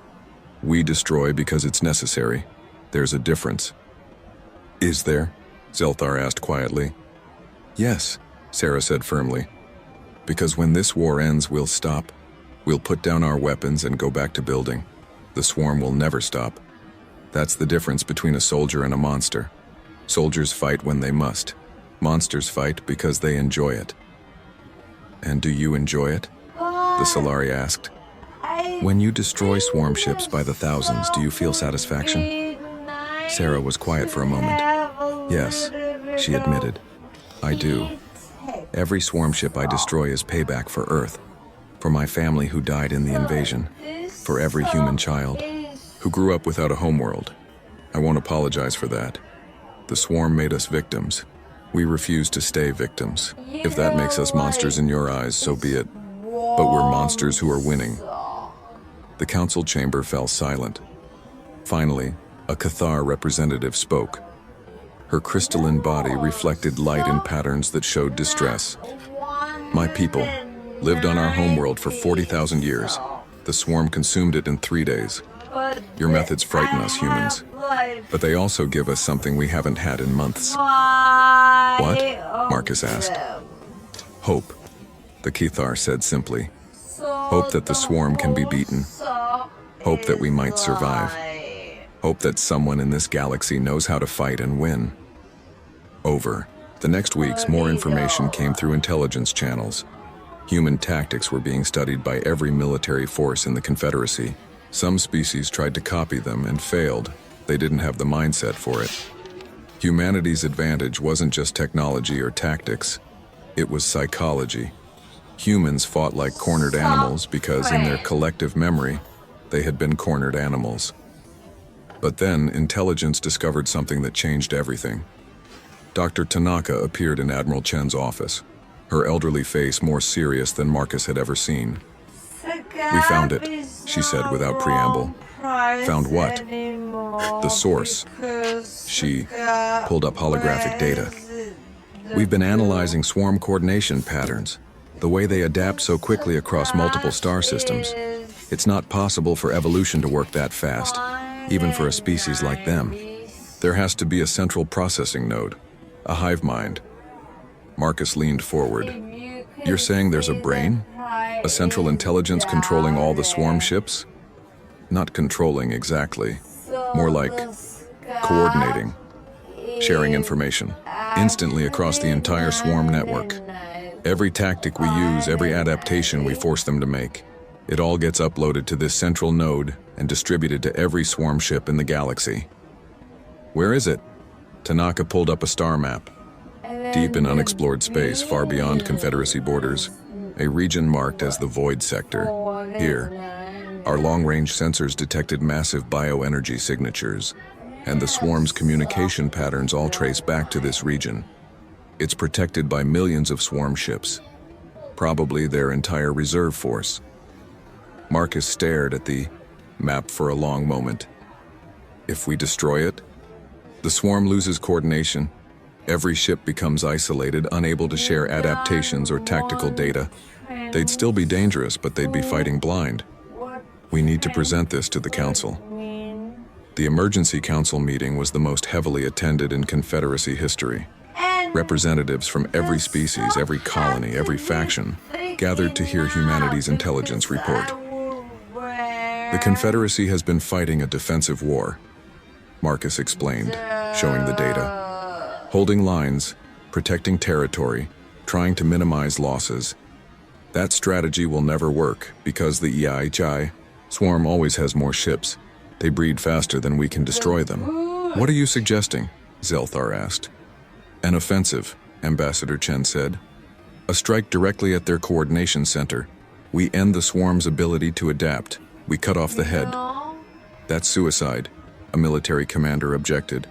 We destroy because it's necessary. There's a difference. Is there? Zelthar asked quietly. Yes, Sarah said firmly. Because when this war ends, we'll stop. We'll put down our weapons and go back to building. The swarm will never stop. That's the difference between a soldier and a monster. Soldiers fight when they must. Monsters fight because they enjoy it. And do you enjoy it? The Solari asked. When you destroy swarm ships by the thousands, do you feel satisfaction? Sarah was quiet for a moment. Yes, she admitted. I do. Every swarm ship I destroy is payback for Earth, for my family who died in the invasion, for every human child who grew up without a homeworld. I won't apologize for that. The swarm made us victims. We refuse to stay victims. If that makes us monsters in your eyes, so be it. But we're monsters who are winning. The council chamber fell silent. Finally, a Cathar representative spoke. Her crystalline body reflected light in patterns that showed distress. My people lived on our homeworld for 40,000 years. The swarm consumed it in 3 days. Your methods frighten us humans, but they also give us something we haven't had in months. What? Marcus asked. Hope, the Cathar said simply. Hope that the swarm can be beaten. Hope that we might survive. Hope that someone in this galaxy knows how to fight and win. Over. The next weeks, more information came through intelligence channels. Human tactics were being studied by every military force in the Confederacy. Some species tried to copy them and failed. They didn't have the mindset for it. Humanity's advantage wasn't just technology or tactics. It was psychology. Humans fought like cornered animals because in their collective memory, they had been cornered animals. But then, intelligence discovered something that changed everything. Dr. Tanaka appeared in Admiral Chen's office, her elderly face more serious than Marcus had ever seen. We found it, she said without preamble. Found what? The source. She pulled up holographic data. We've been analyzing swarm coordination patterns, the way they adapt so quickly across multiple star systems. It's not possible for evolution to work that fast, even for a species like them. There has to be a central processing node, a hive mind. Marcus leaned forward. You're saying there's a brain? A central intelligence controlling all the swarm ships? Not controlling exactly. More like coordinating, sharing information, instantly across the entire swarm network. Every tactic we use, every adaptation we force them to make, it all gets uploaded to this central node and distributed to every swarm ship in the galaxy. Where is it? Tanaka pulled up a star map. Deep in unexplored space, far beyond Confederacy borders, a region marked as the Void Sector. Here, our long-range sensors detected massive bioenergy signatures, and the swarm's communication patterns all trace back to this region. It's protected by millions of swarm ships, probably their entire reserve force. Marcus stared at the map for a long moment. If we destroy it, the swarm loses coordination. Every ship becomes isolated, unable to share adaptations or tactical data. They'd still be dangerous, but they'd be fighting blind. We need to present this to the Council. The Emergency Council meeting was the most heavily attended in Confederacy history. Representatives from every species, every colony, every faction gathered to hear humanity's intelligence report. The Confederacy has been fighting a defensive war, Marcus explained, showing the data. Holding lines, protecting territory, trying to minimize losses. That strategy will never work because the EIHI swarm always has more ships. They breed faster than we can destroy them. What are you suggesting? Zelthar asked. An offensive, Ambassador Chen said. A strike directly at their coordination center. We end the swarm's ability to adapt. We cut off the head. That's suicide, a military commander objected.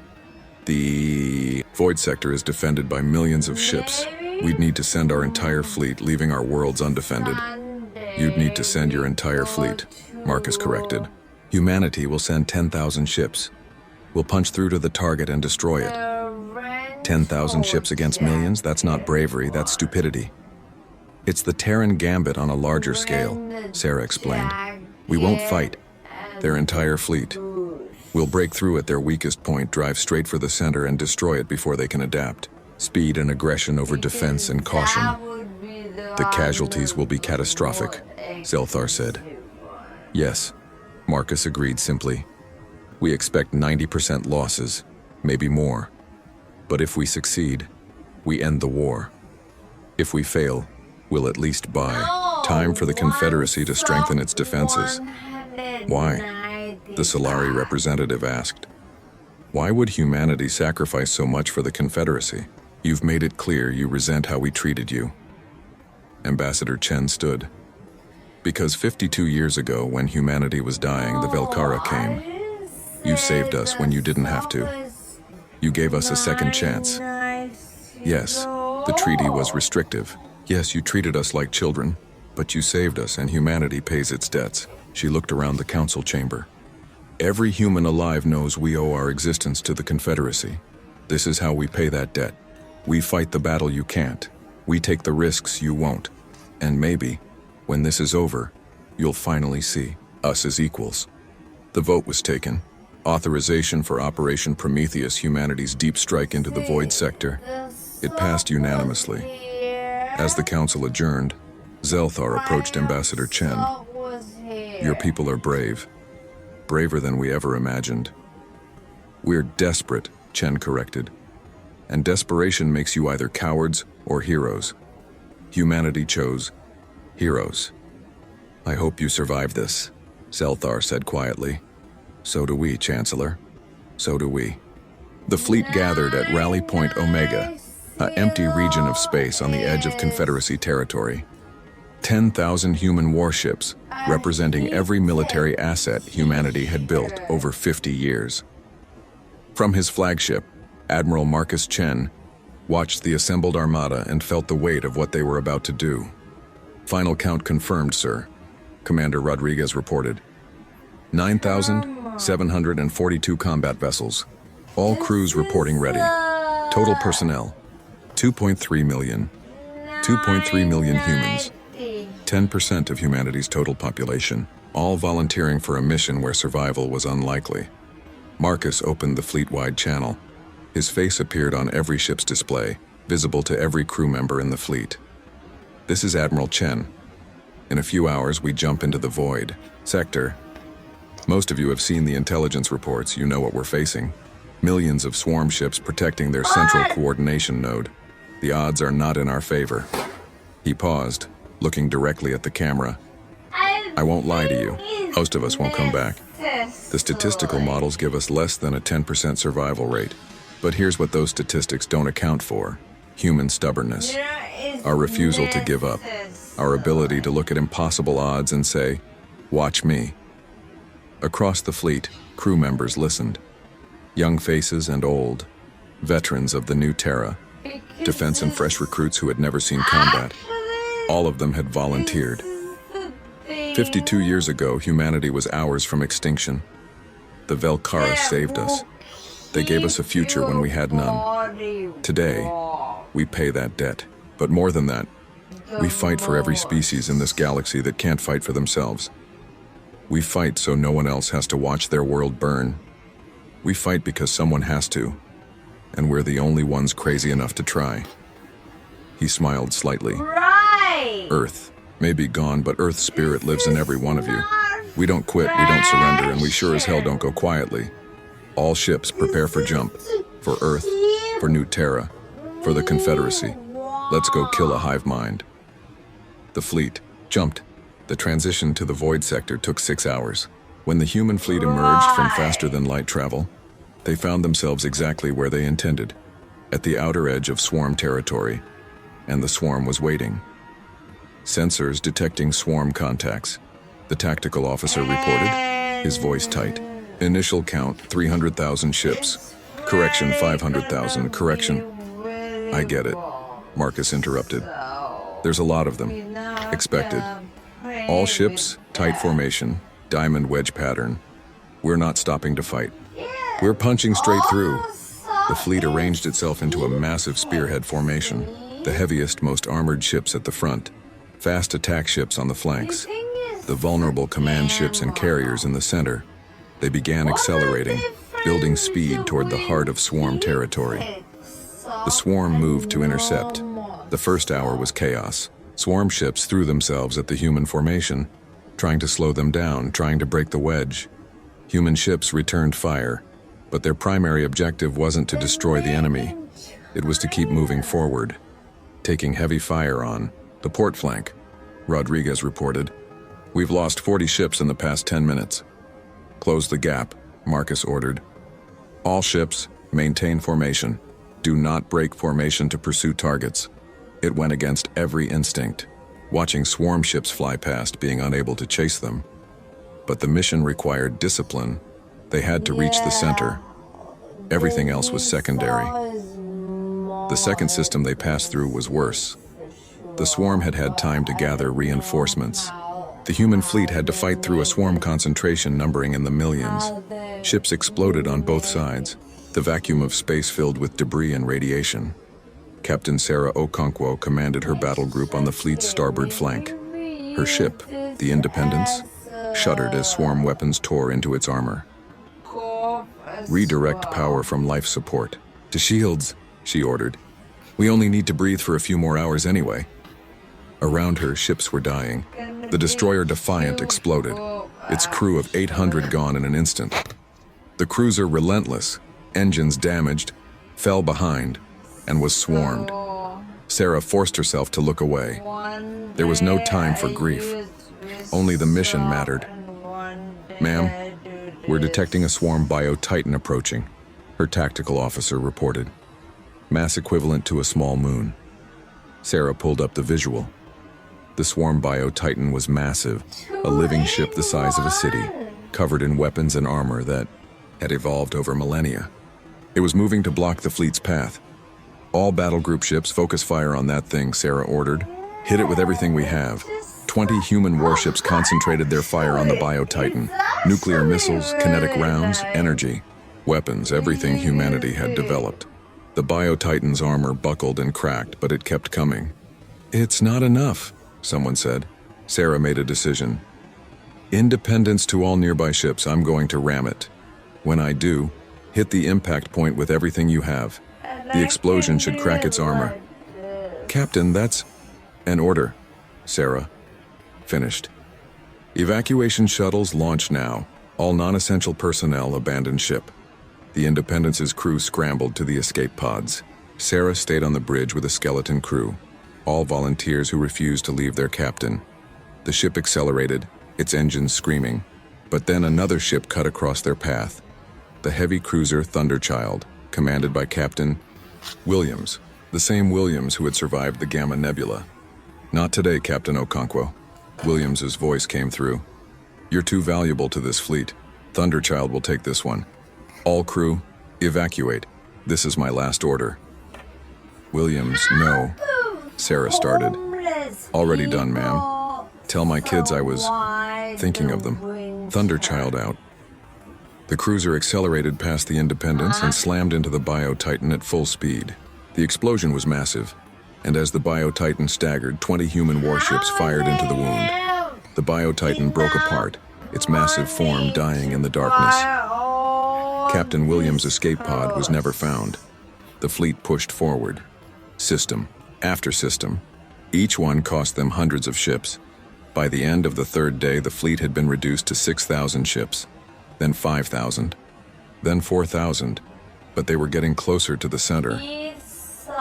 The Void Sector is defended by millions of ships. We'd need to send our entire fleet, leaving our worlds undefended. You'd need to send your entire fleet, Marcus corrected. Humanity will send 10,000 ships. We'll punch through to the target and destroy it. 10,000 ships against millions? That's not bravery, that's stupidity. It's the Terran gambit on a larger scale, Sarah explained. We won't fight. Their entire fleet. We'll break through at their weakest point, drive straight for the center, and destroy it before they can adapt. Speed and aggression over defense and caution. The casualties will be catastrophic, Zelthar said. Yes, Marcus agreed simply. We expect 90% losses, maybe more. But if we succeed, we end the war. If we fail, we'll at least buy time for the Confederacy to strengthen its defenses. Why? The Solari representative asked. Why would humanity sacrifice so much for the Confederacy? You've made it clear you resent how we treated you. Ambassador Chen stood. Because 52 years ago, when humanity was dying, the Velkara came. You saved us when you didn't have to. You gave us a second chance. Yes, the treaty was restrictive. Yes, you treated us like children, but you saved us and humanity pays its debts. She looked around the council chamber. Every human alive knows we owe our existence to the Confederacy. This is how we pay that debt. We fight the battle you can't. We take the risks you won't. And maybe, when this is over, you'll finally see us as equals. The vote was taken. Authorization for Operation Prometheus, humanity's deep strike into the Void Sector. It passed unanimously. As the council adjourned, Zelthar approached Ambassador Chen. Your people are brave. Braver than we ever imagined. We're desperate, Chen corrected. And desperation makes you either cowards or heroes. Humanity chose heroes. I hope you survive this, Zelthar said quietly. So do we, Chancellor. So do we. The fleet gathered at Rally Point Omega, an empty region of space on the edge of Confederacy territory. 10,000 human warships, representing every military asset humanity had built over 50 years. From his flagship, Admiral Marcus Chen watched the assembled armada and felt the weight of what they were about to do. Final count confirmed, sir, Commander Rodriguez reported. 9,742 combat vessels. All crews reporting ready. Total personnel, 2.3 million. 2.3 million humans. 10% of humanity's total population, all volunteering for a mission where survival was unlikely. Marcus opened the fleet-wide channel. His face appeared on every ship's display, visible to every crew member in the fleet. This is Admiral Chen. In a few hours, we jump into the Void Sector. Most of you have seen the intelligence reports, you know what we're facing. Millions of swarm ships protecting their central coordination node. The odds are not in our favor. He paused, looking directly at the camera. I won't lie to you. Most of us won't come back. The statistical models give us less than a 10% survival rate. But here's what those statistics don't account for. Human stubbornness. Our refusal to give up. Our ability to look at impossible odds and say, watch me. Across the fleet, crew members listened. Young faces and old. Veterans of the new Terra. Defense and fresh recruits who had never seen combat. All of them had volunteered. 52 years ago, humanity was hours from extinction. The Velkara saved us. They gave us a future when we had none. Today, we pay that debt. But more than that, we fight for every species in this galaxy that can't fight for themselves. We fight so no one else has to watch their world burn. We fight because someone has to, and we're the only ones crazy enough to try. He smiled slightly. Earth may be gone, but Earth's spirit lives in every one of you. We don't quit, we don't surrender, and we sure as hell don't go quietly. All ships prepare for jump. For Earth, for New Terra, for the Confederacy. Let's go kill a hive mind. The fleet jumped. The transition to the void sector took 6 hours. When the human fleet emerged from faster-than-light travel, they found themselves exactly where they intended, at the outer edge of swarm territory, and the swarm was waiting. Sensors detecting swarm contacts. The tactical officer reported, his voice tight. Initial count, 300,000 ships. Correction, 500,000. Correction. I get it. Marcus interrupted. There's a lot of them. Expected. All ships, tight formation, diamond wedge pattern. We're not stopping to fight. We're punching straight through. The fleet arranged itself into a massive spearhead formation. The heaviest, most armored ships at the front. Fast attack ships on the flanks. The vulnerable command ships and carriers in the center. They began accelerating, building speed toward the heart of swarm territory. The swarm moved to intercept. The first hour was chaos. Swarm ships threw themselves at the human formation, trying to slow them down, trying to break the wedge. Human ships returned fire, but their primary objective wasn't to destroy the enemy. It was to keep moving forward, taking heavy fire on the port flank. Rodriguez reported, "We've lost 40 ships in the past 10 minutes. Close the gap," Marcus ordered. "All ships, maintain formation. Do not break formation to pursue targets." It went against every instinct, watching swarm ships fly past, being unable to chase them. But the mission required discipline. They had to reach the center. Everything else was secondary. The second system they passed through was worse. The swarm had had time to gather reinforcements. The human fleet had to fight through a swarm concentration numbering in the millions. Ships exploded on both sides, the vacuum of space filled with debris and radiation. Captain Sarah Okonkwo commanded her battle group on the fleet's starboard flank. Her ship, the Independence, shuddered as swarm weapons tore into its armor. "Redirect power from life support to shields," she ordered. "We only need to breathe for a few more hours anyway." Around her, ships were dying. The destroyer Defiant exploded, its crew of 800 gone in an instant. The cruiser Relentless, engines damaged, fell behind, and was swarmed. Sarah forced herself to look away. There was no time for grief. Only the mission mattered. "Ma'am, we're detecting a swarm bio-titan approaching," her tactical officer reported. "Mass equivalent to a small moon." Sarah pulled up the visual. The swarm bio-titan was massive, a living ship the size of a city, covered in weapons and armor that had evolved over millennia. It was moving to block the fleet's path. "All battle group ships focus fire on that thing," Sarah ordered. "Hit it with everything we have." 20 human warships concentrated their fire on the bio-titan. Nuclear missiles, kinetic rounds, energy, weapons, everything humanity had developed. The bio-titan's armor buckled and cracked, but it kept coming. "It's not enough," someone said. Sarah made a decision. "Independence to all nearby ships, I'm going to ram it. When I do, hit the impact point with everything you have. The explosion should crack its armor." "Captain, that's an order." Sarah finished. "Evacuation shuttles launch now. All non-essential personnel abandon ship." The Independence's crew scrambled to the escape pods. Sarah stayed on the bridge with a skeleton crew, all volunteers who refused to leave their captain. The ship accelerated, its engines screaming, but then another ship cut across their path. The heavy cruiser Thunderchild, commanded by Captain Williams, the same Williams who had survived the Gamma Nebula. "Not today, Captain Okonkwo." Williams's voice came through. "You're too valuable to this fleet. Thunderchild will take this one. All crew, evacuate. This is my last order." Williams, no. Sarah started. "Already done, ma'am. Tell my kids I was thinking of them. Thunderchild out." The cruiser accelerated past the Independence and slammed into the Bio-Titan at full speed. The explosion was massive, and as the Bio-Titan staggered, 20 human warships fired into the wound. The Bio-Titan broke apart, its massive form dying in the darkness. Captain Williams' escape pod was never found. The fleet pushed forward, system after system. Each one cost them hundreds of ships. By the end of the third day, the fleet had been reduced to 6,000 ships, then 5,000, then 4,000, but they were getting closer to the center.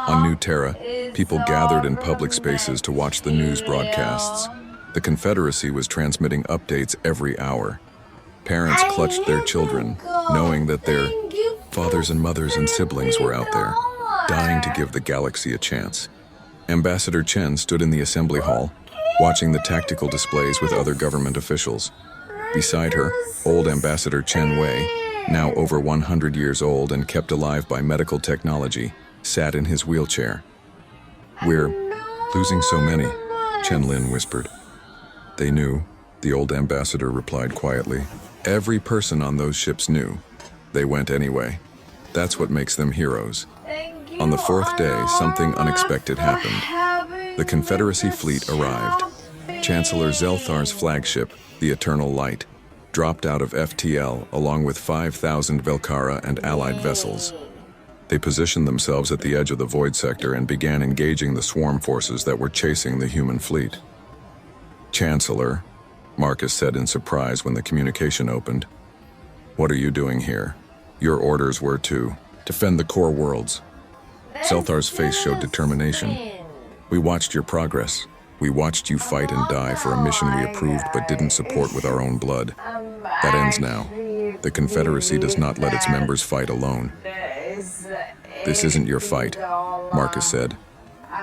On New Terra, people gathered in public spaces to watch the news broadcasts. The Confederacy was transmitting updates every hour. Parents clutched their children, knowing that their fathers and mothers and siblings were out there, dying to give the galaxy a chance. Ambassador Chen stood in the assembly hall, watching the tactical displays with other government officials. Beside her, old Ambassador Chen Wei, now over 100 years old and kept alive by medical technology, sat in his wheelchair. "We're losing so many," Chen Lin whispered. "They knew," the old ambassador replied quietly. "Every person on those ships knew. They went anyway. That's what makes them heroes." On the fourth day, something unexpected happened. The Confederacy fleet arrived. Chancellor Zelthar's flagship, the Eternal Light, dropped out of FTL along with 5,000 Velkara and allied vessels. They positioned themselves at the edge of the void sector and began engaging the swarm forces that were chasing the human fleet. "Chancellor," Marcus said in surprise when the communication opened. "What are you doing here? Your orders were to defend the core worlds." Zelthar's face showed determination. "We watched your progress. We watched you fight and die for a mission we approved but didn't support with our own blood. That ends now. The Confederacy does not let its members fight alone." "This isn't your fight," Marcus said.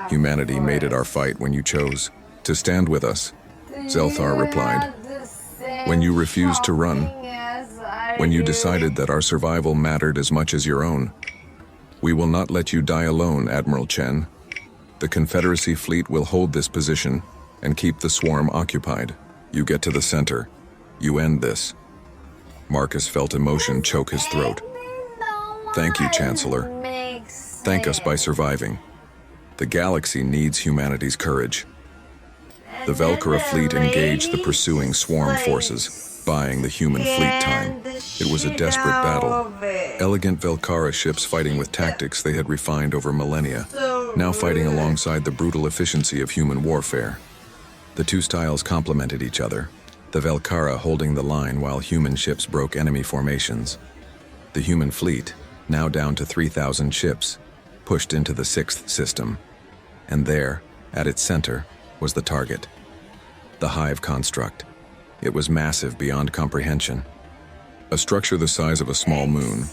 "Humanity made it our fight when you chose to stand with us," Zelthar replied. "When you refused to run. When you decided that our survival mattered as much as your own. We will not let you die alone, Admiral Chen. The Confederacy fleet will hold this position and keep the swarm occupied. You get to the center. You end this." Marcus felt emotion choke his throat. "Thank you, Chancellor. Thank us by surviving. The galaxy needs humanity's courage." The Velkara fleet engaged the pursuing swarm forces, buying the human fleet time. It was a desperate battle. Elegant Velkara ships fighting with tactics they had refined over millennia, now fighting alongside the brutal efficiency of human warfare. The two styles complemented each other, the Velkara holding the line while human ships broke enemy formations. The human fleet, now down to 3,000 ships, pushed into the sixth system. And there, at its center, was the target. The Hive construct. It was massive beyond comprehension. A structure the size of a small moon,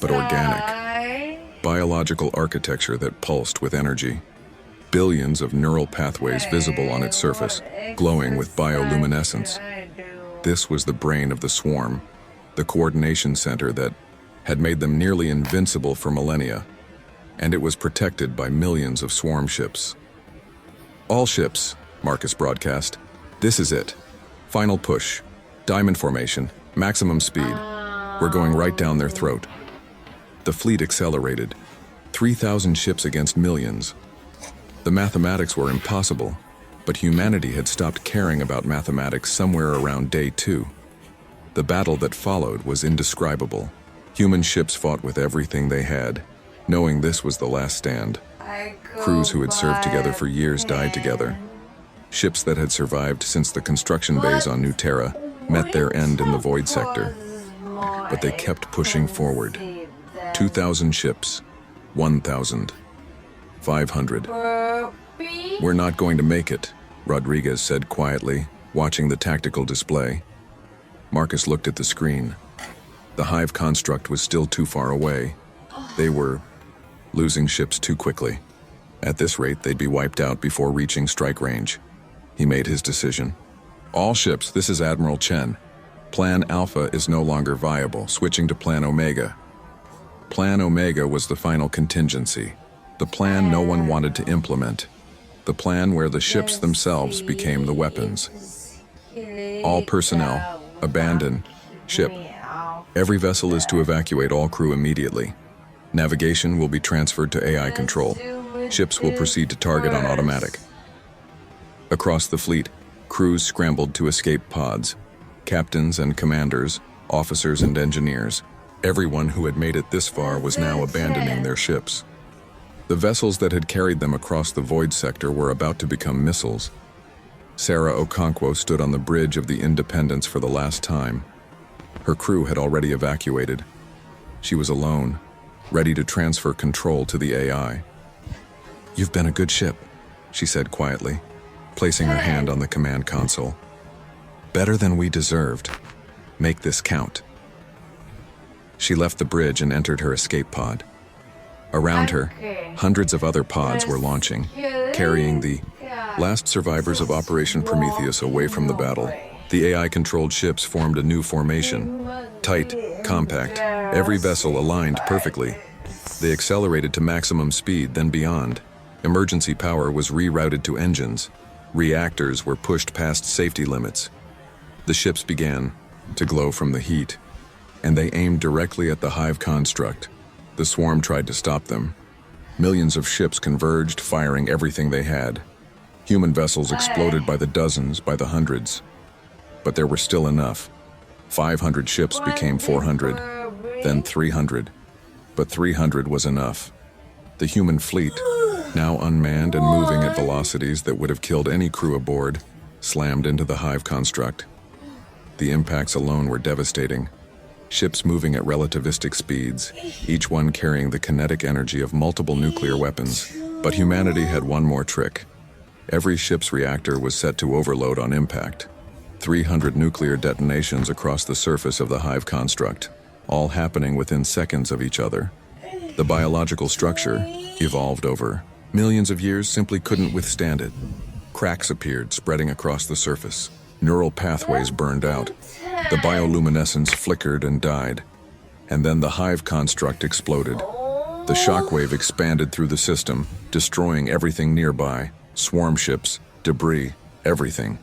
but organic. Biological architecture that pulsed with energy. Billions of neural pathways visible on its surface, glowing with bioluminescence. This was the brain of the swarm, the coordination center that had made them nearly invincible for millennia, and it was protected by millions of swarm ships. "All ships," Marcus broadcast. "This is it. Final push. Diamond formation. Maximum speed. We're going right down their throat." The fleet accelerated. 3,000 ships against millions. The mathematics were impossible, but humanity had stopped caring about mathematics somewhere around day 2. The battle that followed was indescribable. Human ships fought with everything they had, knowing this was the last stand. Crews who had served together for years died together. Ships that had survived since the construction bays on New Terra met their end in the void sector. But they kept pushing forward. 2,000 ships. 1,000. 500. We're not going to make it, Rodriguez said quietly, watching the tactical display. Marcus looked at the screen. The hive construct was still too far away. They were losing ships too quickly. At this rate, they'd be wiped out before reaching strike range. He made his decision. All ships, this is Admiral Chen. Plan Alpha is no longer viable, switching to Plan Omega. Plan Omega was the final contingency. The plan no one wanted to implement. The plan where the ships themselves became the weapons. All personnel, abandon ship. Every vessel is to evacuate all crew immediately. Navigation will be transferred to AI control. Ships will proceed to target on automatic. Across the fleet, crews scrambled to escape pods. Captains and commanders, officers and engineers. Everyone who had made it this far was now abandoning their ships. The vessels that had carried them across the void sector were about to become missiles. Sarah Okonkwo stood on the bridge of the Independence for the last time. Her crew had already evacuated. She was alone, ready to transfer control to the AI. "You've been a good ship," she said quietly, placing her hand on the command console. "Better than we deserved. Make this count." She left the bridge and entered her escape pod. Around her, hundreds of other pods were launching, carrying the last survivors of Operation Prometheus away from the battle. The AI-controlled ships formed a new formation. Tight, compact, every vessel aligned perfectly. They accelerated to maximum speed, then beyond. Emergency power was rerouted to engines. Reactors were pushed past safety limits. The ships began to glow from the heat, and they aimed directly at the hive construct. The swarm tried to stop them. Millions of ships converged, firing everything they had. Human vessels exploded by the dozens, by the hundreds. But there were still enough. 500 ships became 400, then 300. But 300 was enough. The human fleet, now unmanned and moving at velocities that would have killed any crew aboard, slammed into the hive construct. The impacts alone were devastating. Ships moving at relativistic speeds, each one carrying the kinetic energy of multiple nuclear weapons. But humanity had one more trick. Every ship's reactor was set to overload on impact. 300 nuclear detonations across the surface of the hive construct, all happening within seconds of each other. The biological structure, evolved over millions of years, simply couldn't withstand it. Cracks appeared, spreading across the surface. Neural pathways burned out. The bioluminescence flickered and died. And then the hive construct exploded. The shockwave expanded through the system, destroying everything nearby. Swarm ships, debris, everything.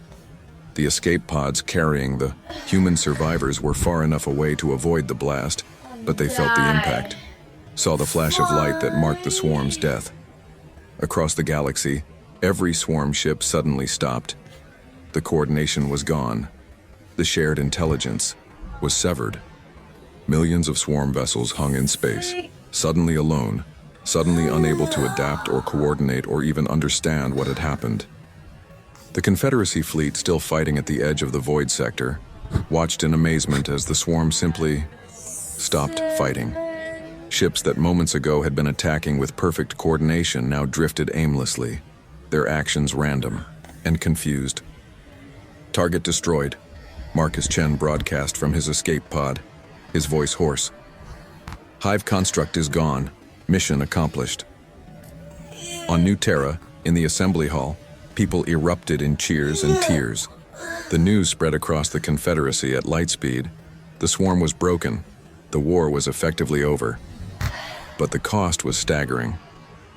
The escape pods carrying the human survivors were far enough away to avoid the blast, but they felt the impact, saw the flash of light that marked the swarm's death. Across the galaxy, every swarm ship suddenly stopped. The coordination was gone. The shared intelligence was severed. Millions of swarm vessels hung in space, suddenly alone, suddenly unable to adapt or coordinate or even understand what had happened. The Confederacy fleet, still fighting at the edge of the void sector, watched in amazement as the swarm simply stopped fighting. Ships that moments ago had been attacking with perfect coordination now drifted aimlessly, their actions random and confused. "Target destroyed," Marcus Chen broadcast from his escape pod, his voice hoarse. "Hive construct is gone. Mission accomplished." On New Terra, in the assembly hall, people erupted in cheers and tears. The news spread across the Confederacy at light speed. The swarm was broken. The war was effectively over. But the cost was staggering.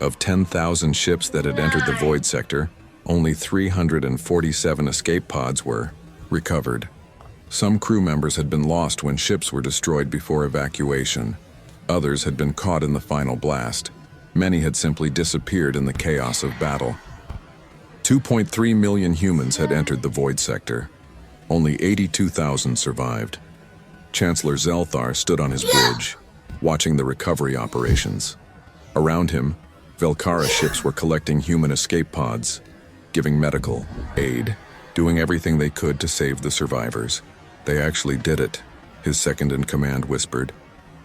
Of 10,000 ships that had entered the void sector, only 347 escape pods were recovered. Some crew members had been lost when ships were destroyed before evacuation. Others had been caught in the final blast. Many had simply disappeared in the chaos of battle. 2.3 million humans had entered the void sector. Only 82,000 survived. Chancellor Zelthar stood on his bridge, watching the recovery operations. Around him, Velkara ships were collecting human escape pods, giving medical aid, doing everything they could to save the survivors. "They actually did it," his second-in-command whispered.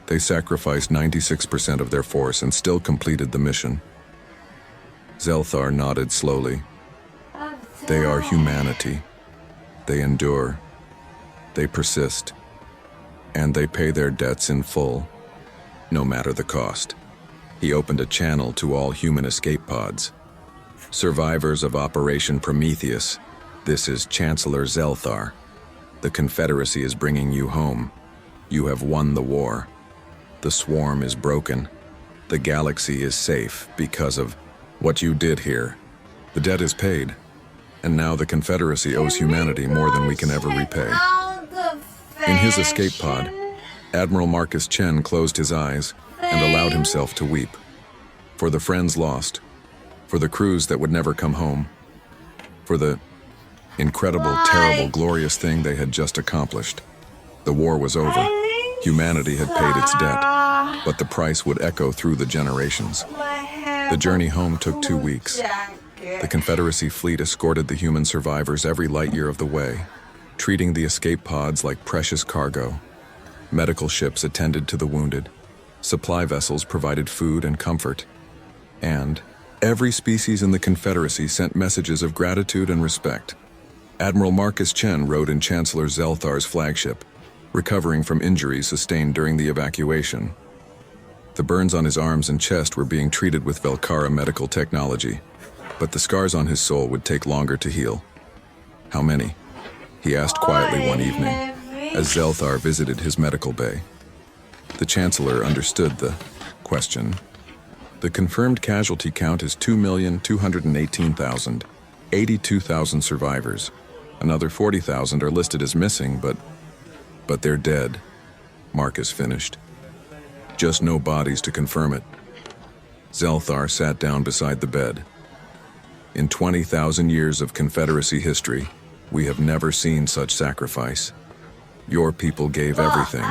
They sacrificed 96% of their force and still completed the mission. Zelthar nodded slowly. They are humanity. They endure. They persist. And they pay their debts in full, no matter the cost. He opened a channel to all human escape pods. Survivors of Operation Prometheus, this is Chancellor Zelthar. The Confederacy is bringing you home. You have won the war. The swarm is broken. The galaxy is safe because of what you did here. The debt is paid, and now the Confederacy owes humanity more than we can ever repay. In his escape pod, Admiral Marcus Chen closed his eyes and allowed himself to weep. For the friends lost, for the crews that would never come home, for the incredible, terrible, glorious thing they had just accomplished. The war was over. Humanity had paid its debt, but the price would echo through the generations. The journey home took 2 weeks. The Confederacy fleet escorted the human survivors every light year of the way, treating the escape pods like precious cargo. Medical ships attended to the wounded. Supply vessels provided food and comfort. And every species in the Confederacy sent messages of gratitude and respect. Admiral Marcus Chen rode in Chancellor Zelthar's flagship, recovering from injuries sustained during the evacuation. The burns on his arms and chest were being treated with Velkara medical technology, but the scars on his soul would take longer to heal. How many? He asked quietly one evening, as Zelthar visited his medical bay. The Chancellor understood the question. The confirmed casualty count is 2,218,000, 82,000 survivors. Another 40,000 are listed as missing, but they're dead, Marcus finished. Just no bodies to confirm it. Zelthar sat down beside the bed. In 20,000 years of Confederacy history, we have never seen such sacrifice. Your people gave everything.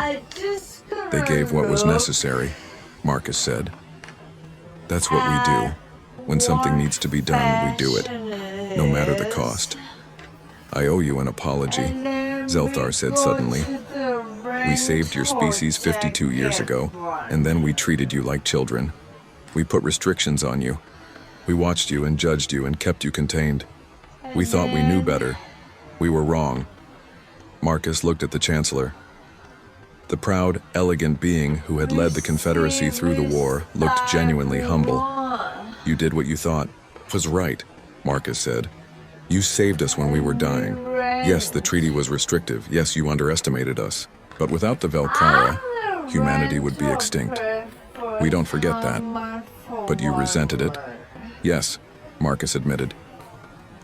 They gave what was necessary, Marcus said. That's what we do. When something needs to be done, we do it, no matter the cost. I owe you an apology, Zelthar said suddenly. We saved your species 52 years ago, and then we treated you like children. We put restrictions on you. We watched you and judged you and kept you contained. We thought we knew better. We were wrong. Marcus looked at the Chancellor. The proud, elegant being who had led the Confederacy through the war looked genuinely humble. You did what you thought was right, Marcus said. You saved us when we were dying. Yes, the treaty was restrictive. Yes, you underestimated us. But without the Velkara, humanity would be extinct. We don't forget that. But you resented it? Yes, Marcus admitted.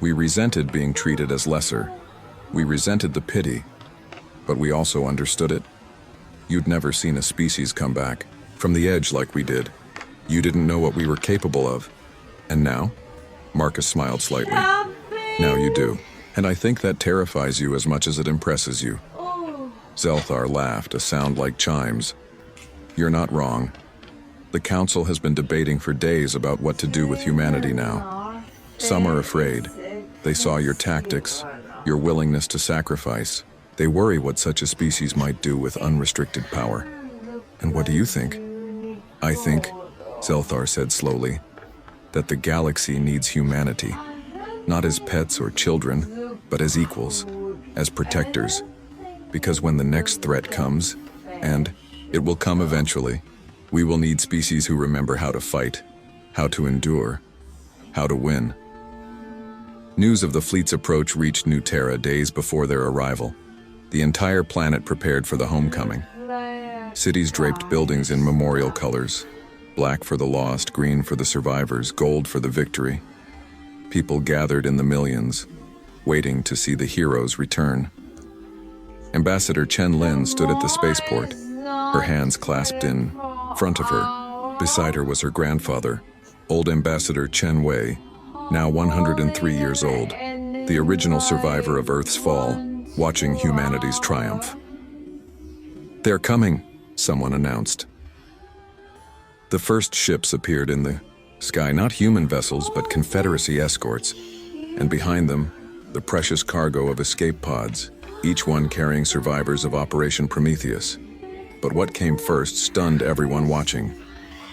We resented being treated as lesser. We resented the pity, but we also understood it. You'd never seen a species come back from the edge like we did. You didn't know what we were capable of. And now? Marcus smiled slightly. Now you do. And I think that terrifies you as much as it impresses you. Zelthar laughed, a sound like chimes. You're not wrong. The Council has been debating for days about what to do with humanity now. Some are afraid. They saw your tactics, your willingness to sacrifice. They worry what such a species might do with unrestricted power. And what do you think? I think, Zelthar said slowly, that the galaxy needs humanity. Not as pets or children, but as equals, as protectors. Because when the next threat comes, and it will come eventually, we will need species who remember how to fight, how to endure, how to win. News of the fleet's approach reached New Terra days before their arrival. The entire planet prepared for the homecoming. Cities draped buildings in memorial colors, black for the lost, green for the survivors, gold for the victory. People gathered in the millions, waiting to see the heroes return. Ambassador Chen Lin stood at the spaceport, her hands clasped in front of her. Beside her was her grandfather, old Ambassador Chen Wei, now 103 years old, the original survivor of Earth's fall, watching humanity's triumph. They're coming, someone announced. The first ships appeared in the sky, not human vessels, but Confederacy escorts, and behind them, the precious cargo of escape pods, each one carrying survivors of Operation Prometheus. But what came first stunned everyone watching.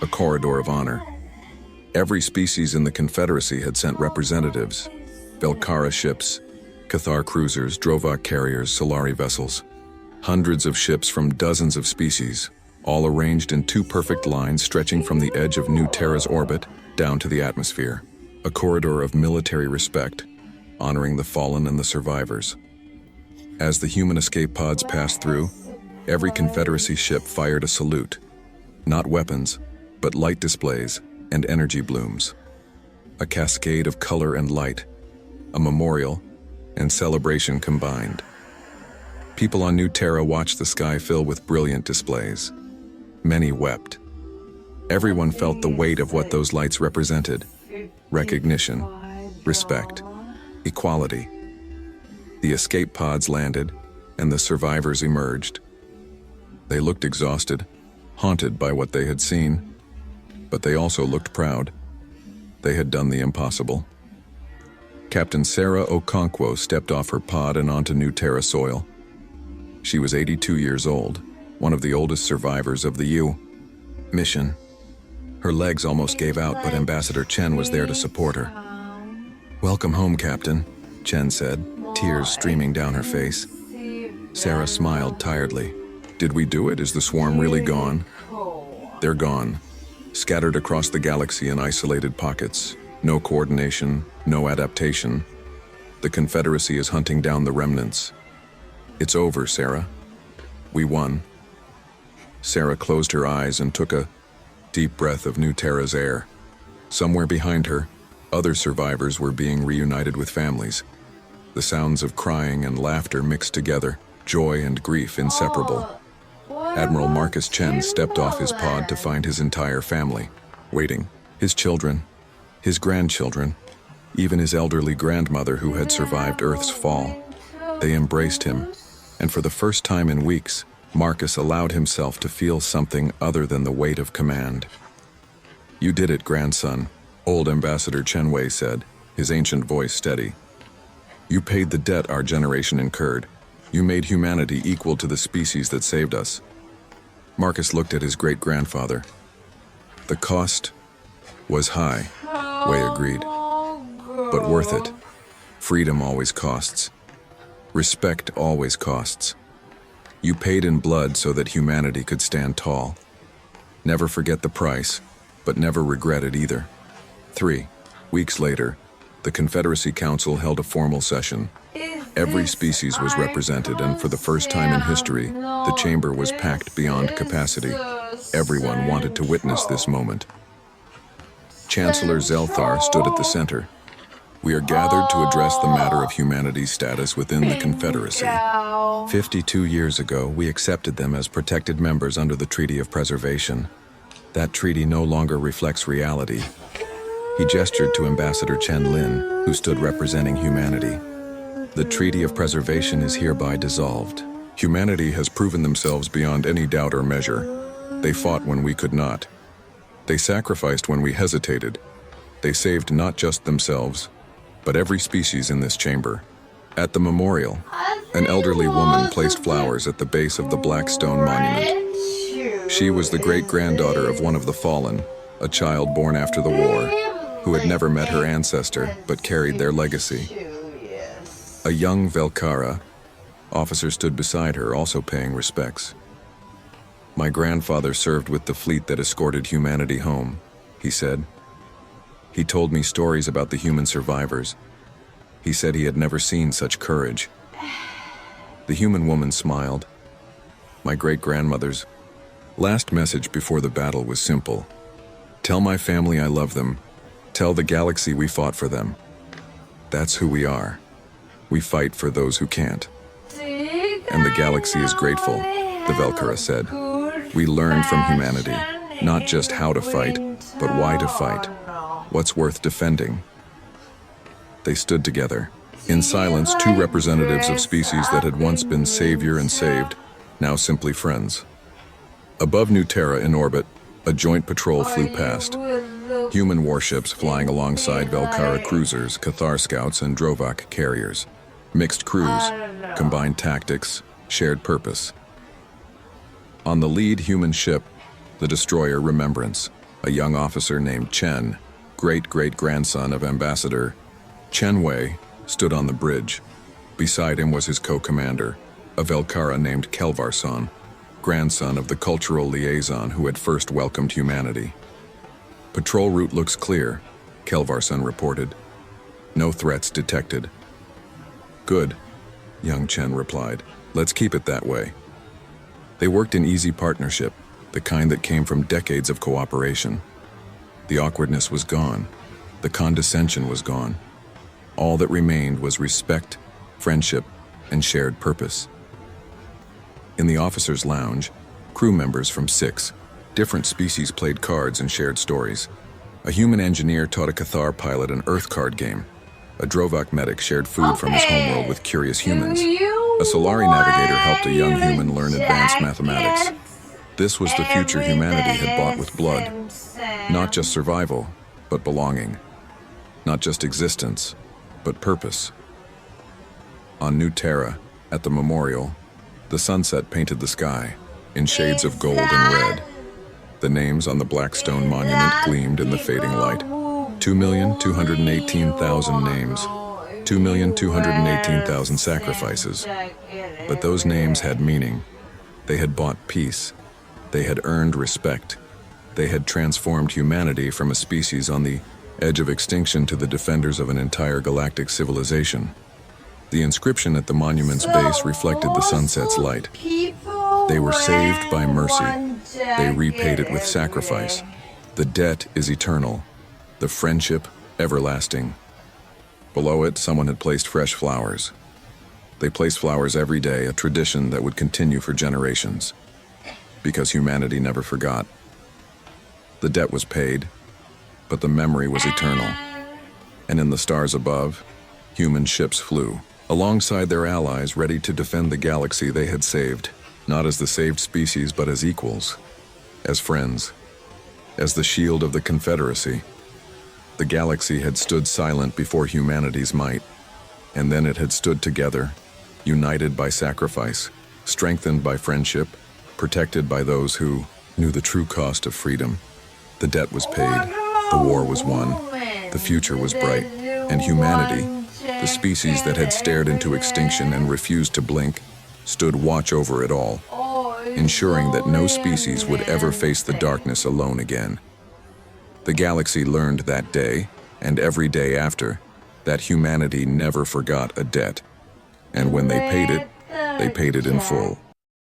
A corridor of honor. Every species in the Confederacy had sent representatives. Velkara ships, Cathar cruisers, Drovak carriers, Solari vessels. Hundreds of ships from dozens of species, all arranged in two perfect lines stretching from the edge of New Terra's orbit down to the atmosphere. A corridor of military respect, honoring the fallen and the survivors. As the human escape pods passed through, every Confederacy ship fired a salute. Not weapons, but light displays and energy blooms. A cascade of color and light, a memorial and celebration combined. People on New Terra watched the sky fill with brilliant displays. Many wept. Everyone felt the weight of what those lights represented. Recognition, respect, equality. The escape pods landed, and the survivors emerged. They looked exhausted, haunted by what they had seen, but they also looked proud. They had done the impossible. Captain Sarah Okonkwo stepped off her pod and onto New Terra soil. She was 82 years old, one of the oldest survivors of the U mission. Her legs almost gave out, but Ambassador Chen was there to support her. "Welcome home, Captain," Chen said, tears streaming down her face. Sarah smiled tiredly. "Did we do it? Is the swarm really gone?" "They're gone, scattered across the galaxy in isolated pockets. No coordination, no adaptation. The Confederacy is hunting down the remnants. It's over, Sarah. We won." Sarah closed her eyes and took a deep breath of New Terra's air. Somewhere behind her, other survivors were being reunited with families. The sounds of crying and laughter mixed together, joy and grief inseparable. Admiral Marcus Chen stepped off his pod to find his entire family, waiting. His children, his grandchildren, even his elderly grandmother who had survived Earth's fall. They embraced him, and for the first time in weeks, Marcus allowed himself to feel something other than the weight of command. "You did it, grandson," old Ambassador Chenwei said, his ancient voice steady. "You paid the debt our generation incurred. You made humanity equal to the species that saved us." Marcus looked at his great-grandfather. "The cost was high," Wei agreed. "But worth it. Freedom always costs. Respect always costs. You paid in blood so that humanity could stand tall. Never forget the price, but never regret it either." 3 weeks later, the Confederacy Council held a formal session. Every species was represented, and for the first time in history, the chamber was packed beyond capacity. Everyone wanted to witness this moment. Chancellor Zelthar stood at the center. "We are gathered to address the matter of humanity's status within the Confederacy. 52 years ago, we accepted them as protected members under the Treaty of Preservation. That treaty no longer reflects reality." He gestured to Ambassador Chen Lin, who stood representing humanity. "The Treaty of Preservation is hereby dissolved. Humanity has proven themselves beyond any doubt or measure. They fought when we could not. They sacrificed when we hesitated. They saved not just themselves, but every species in this chamber." At the memorial, an elderly woman placed flowers at the base of the black stone monument. She was the great-granddaughter of one of the fallen, a child born after the war, who had never met her ancestor but carried their legacy. A young Velkara officer stood beside her, also paying respects. "My grandfather served with the fleet that escorted humanity home," he said. "He told me stories about the human survivors. He said he had never seen such courage." The human woman smiled. "My great-grandmother's last message before the battle was simple. Tell my family I love them. Tell the galaxy we fought for them. That's who we are. We fight for those who can't. And the galaxy is grateful," the Velkara said. "We learned from humanity, not just how to fight, but why to fight. What's worth defending." They stood together. In silence, two representatives of species that had once been savior and saved, now simply friends. Above New Terra in orbit, a joint patrol flew past. Human warships flying alongside Velkara cruisers, Cathar scouts, and Drovak carriers. Mixed crews, combined tactics, shared purpose. On the lead human ship, the destroyer Remembrance, a young officer named Chen, great-great-grandson of Ambassador Chen Wei, stood on the bridge. Beside him was his co-commander, a Velkara named Kelvarson, grandson of the cultural liaison who had first welcomed humanity. "Patrol route looks clear," Kelvarson reported. "No threats detected." "Good," young Chen replied. "Let's keep it that way." They worked in easy partnership, the kind that came from decades of cooperation. The awkwardness was gone. The condescension was gone. All that remained was respect, friendship, and shared purpose. In the officers' lounge, crew members from 6 different species played cards and shared stories. A human engineer taught a Cathar pilot an Earth card game. A Drovak medic shared food from his homeworld with curious humans. A Solari navigator helped a young human learn advanced mathematics. This was the future humanity had bought with blood. Not just survival, but belonging. Not just existence, but purpose. On New Terra, at the memorial, the sunset painted the sky in shades of gold and red. The names on the black stone monument gleamed in the fading light. 2,218,000 names. 2,218,000 sacrifices. But those names had meaning. They had bought peace. They had earned respect. They had transformed humanity from a species on the edge of extinction to the defenders of an entire galactic civilization. The inscription at the monument's base reflected the sunset's light. They were saved by mercy. They repaid it with sacrifice. The debt is eternal. The friendship, everlasting. Below it, someone had placed fresh flowers. They placed flowers every day, a tradition that would continue for generations. Because humanity never forgot. The debt was paid, but the memory was eternal. And in the stars above, human ships flew, alongside their allies ready to defend the galaxy they had saved, not as the saved species but as equals, as friends, as the shield of the Confederacy. The galaxy had stood silent before humanity's might, and then it had stood together, united by sacrifice, strengthened by friendship, protected by those who knew the true cost of freedom. The debt was paid, the war was won, the future was bright, and humanity, the species that had stared into extinction and refused to blink, stood watch over it all, ensuring that no species would ever face the darkness alone again. The galaxy learned that day, and every day after, that humanity never forgot a debt. And when they paid it in full.